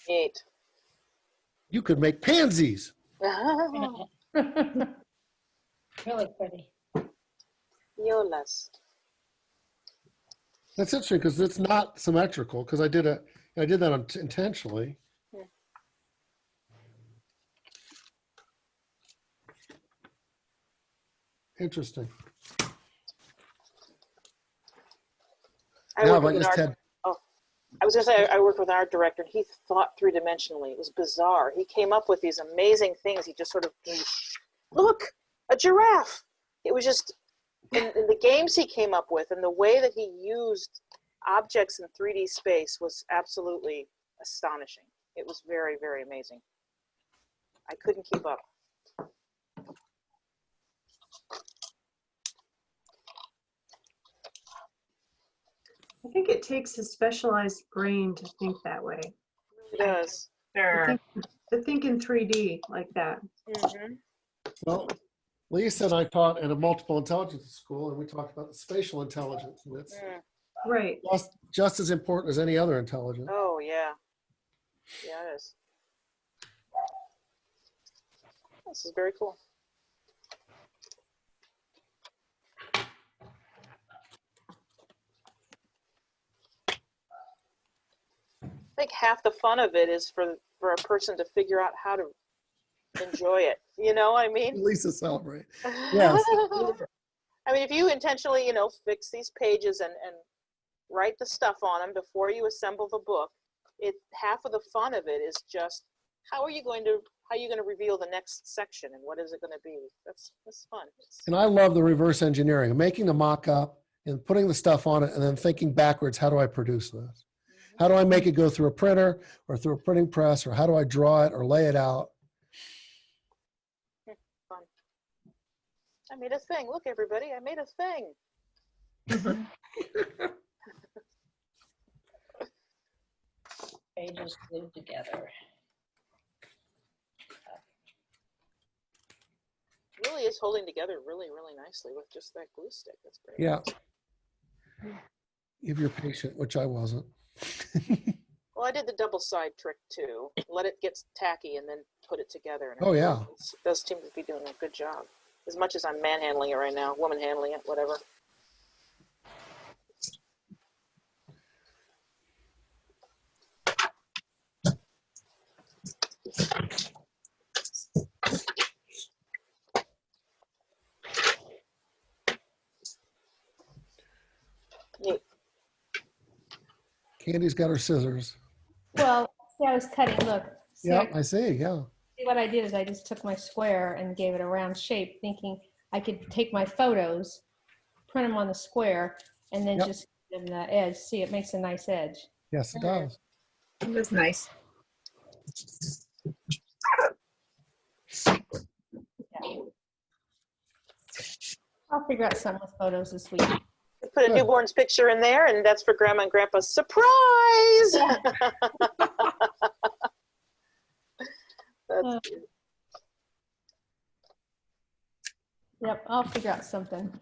S4: Neat.
S1: You could make pansies.
S7: Really pretty.
S4: Violas.
S1: That's interesting because it's not symmetrical because I did that intentionally. Interesting.
S4: I
S1: Now,
S4: work
S1: if I
S4: with
S1: just
S4: an
S1: had,
S4: art. I was gonna say, I worked with an art director, and he thought three-dimensionally. It was bizarre. He came up with these amazing things. He just sort of, look, a giraffe. It was just, and the games he came up with and the way that he used objects in 3D space was absolutely astonishing. It was very, very amazing. I couldn't keep up.
S10: I think it takes a specialized brain to think that way.
S4: It really does.
S2: Sure.
S10: To think in 3D like that.
S4: Mm-hmm.
S1: Well, Lisa and I taught at a multiple intelligence school, and we talked about the spatial intelligence, and it's
S10: Right.
S1: just as important as any other intelligence.
S4: Oh, yeah. Yeah, it is. This is very cool. I think half the fun of it is for a person to figure out how to enjoy it. You know what I mean?
S1: Lisa celebrate. Yes.
S4: I mean, if you intentionally, fix these pages and write the stuff on them before you assemble the book, half of the fun of it is just how are you going to reveal the next section and what is it going to be? That's fun.
S1: And I love the reverse engineering, making a mock-up and putting the stuff on it and then thinking backwards, how do I produce this? How do I make it go through a printer or through a printing press, or how do I draw it or lay it out?
S4: Fun. I made a thing. Look, everybody, I made a thing.
S7: Pages glued together.
S4: Really is holding together really, really nicely with just that glue stick. That's great.
S1: Yeah. If you're patient, which I wasn't.
S4: Well, I did the double side trick too. Let it get tacky and then put it together. And
S1: Oh, yeah.
S4: It does seem to be doing a good job. As much as I'm manhandling it right now, woman handling it, whatever. Neat.
S1: Candy's got her scissors.
S3: Well, see, I was cutting, look. See,
S1: Yeah, I see, yeah.
S3: what I did is I just took my square and gave it a round shape, thinking I could take my photos, print them on the square, and then
S1: Yep.
S3: just give them the edge. See, it makes a nice edge.
S1: Yes, it does.
S2: It was nice.
S3: Yeah. I'll figure out something with photos this week.
S4: Put a
S1: Good.
S4: newborn's picture in there, and that's for Grandma and Grandpa's surprise. That's cute.
S3: Yep, I'll figure out something.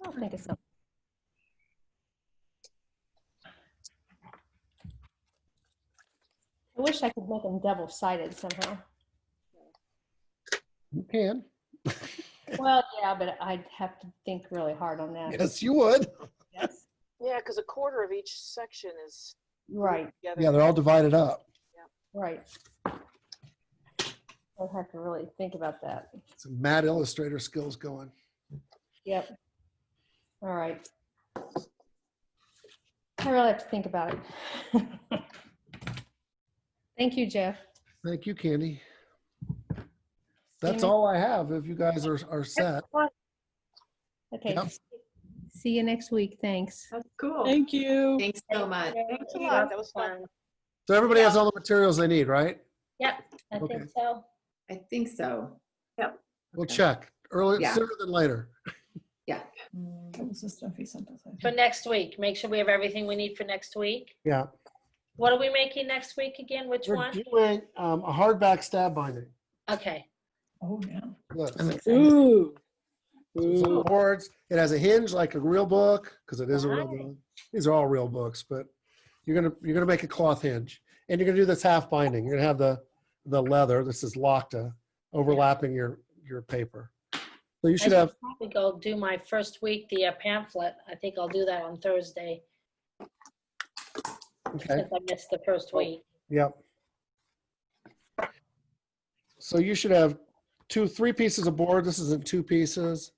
S3: I'll think of something. I wish I could make them double-sided somehow.
S1: You can.
S3: Well, yeah, but I'd have to think really hard on that.
S1: Yes, you would.
S3: Yes.
S4: Yeah, because a quarter of each section is
S3: Right,
S4: together.
S1: Yeah, they're all divided up.
S3: right. I'll have to really think about that.
S1: Some mad illustrator skills going.
S3: Yep. All right. I really have to think about it. Thank you, Jeff.
S1: Thank you, Candy. That's
S3: Amy?
S1: all I have. If you guys are set.
S3: Okay.
S1: Yep.
S3: See you next week. Thanks.
S10: That's cool.
S8: Thank you.
S5: Thanks so much.
S10: Thanks a
S4: Yeah,
S10: lot.
S4: that was fun.
S1: So everybody has all the materials they need, right?
S7: Yep, I
S1: Okay.
S7: think so.
S5: I think so.
S1: We'll check early,
S5: Yeah.
S1: sooner than later.
S8: That was the stuff he sent us. I
S7: For
S8: think.
S7: next week, make sure we have everything we need for next week.
S1: Yeah.
S7: What are we making next week again? Which
S1: We're
S7: one?
S1: doing a hardback stab binding.
S7: Okay.
S8: Oh, yeah.
S1: Look,
S5: I'm excited.
S8: Ooh.
S1: it's on boards. It has a hinge like a real book because it is a real
S7: Nice.
S1: book. These are all real books, but you're gonna make a cloth hinge, and you're gonna do this half binding. You're gonna have the leather. This is Locta overlapping your paper. So you
S7: I
S1: should have.
S7: probably go do my first week, the pamphlet. I think I'll do that on Thursday
S1: Okay.
S7: since I missed the first week.
S1: Yep. So you should have three pieces of board. This is in two pieces.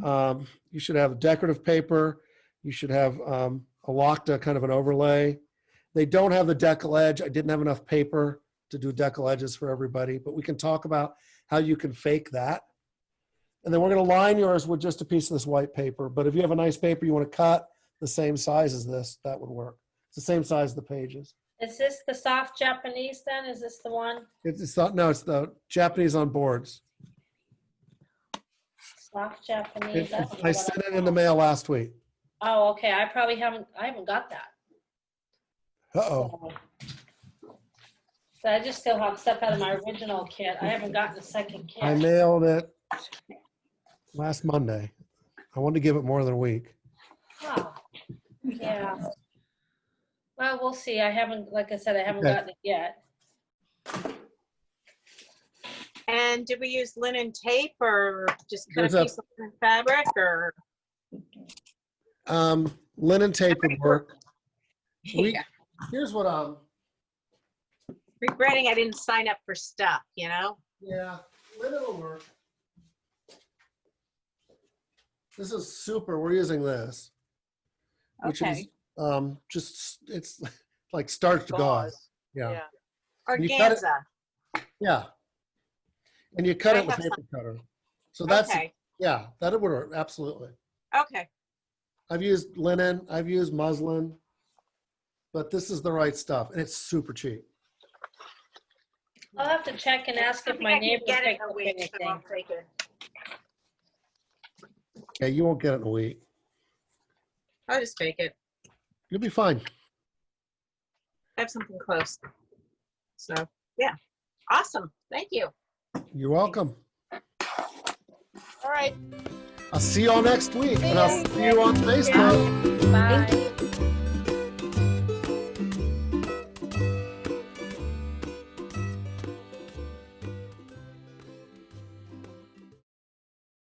S1: You should have decorative paper. You should have a Locta kind of an overlay. They don't have the decal edge. I didn't have enough paper to do decal edges for everybody, but we can talk about how you can fake that. And then we're going to line yours with just a piece of this white paper. But if you have a nice paper you want to cut the same size as this, that would work. It's the same size as the pages.
S7: Is this the soft Japanese then? Is this the one?
S1: It's not, no, it's the Japanese on boards.
S7: Soft Japanese? I don't know
S1: I
S7: what
S1: sent
S7: I
S1: it in the mail last week.
S7: Oh, okay. I haven't got that.
S1: Uh-oh.
S7: So I just still have stuff out of my original kit. I haven't gotten the second kit.
S1: I mailed it last Monday. I wanted to give it more than a week.
S7: Oh, yeah. Well, we'll see. Like I said, I haven't
S1: Okay.
S7: gotten it yet.
S2: And did we use linen tape or just cut
S1: There's
S2: a
S1: a-
S2: piece of linen fabric or?
S1: Linen tape would work. We-
S2: Yeah.
S1: Here's what,
S2: Regretting I didn't sign up for stuff, you know?
S1: yeah, linen will work. This is super, we're using this. Which is,
S2: Okay.
S1: just, it's like starch to gauze. Yeah,
S4: Yeah.
S1: You cut it-
S2: Organza.
S1: yeah. And you cut
S2: I
S1: it with
S2: have
S1: paper cutter. So that's,
S2: Okay,
S1: yeah, that would work, absolutely.
S2: okay.
S1: I've used linen, I've used muslin, but this is the right stuff, and it's super cheap.
S7: I'll have to check and ask
S2: I
S7: if
S2: think
S7: my
S2: I can
S7: neighbor
S2: get it
S7: picked
S2: in a
S7: up
S2: week, so
S7: anything.
S2: I'll take it.
S1: Yeah, you won't get it in a week.
S2: I'll just take it.
S1: You'll be fine.
S2: I have something close. So, yeah. Awesome. Thank you.
S1: You're welcome.
S4: All right.
S1: I'll see you all next week, and I'll see you on Facebook.
S7: Bye.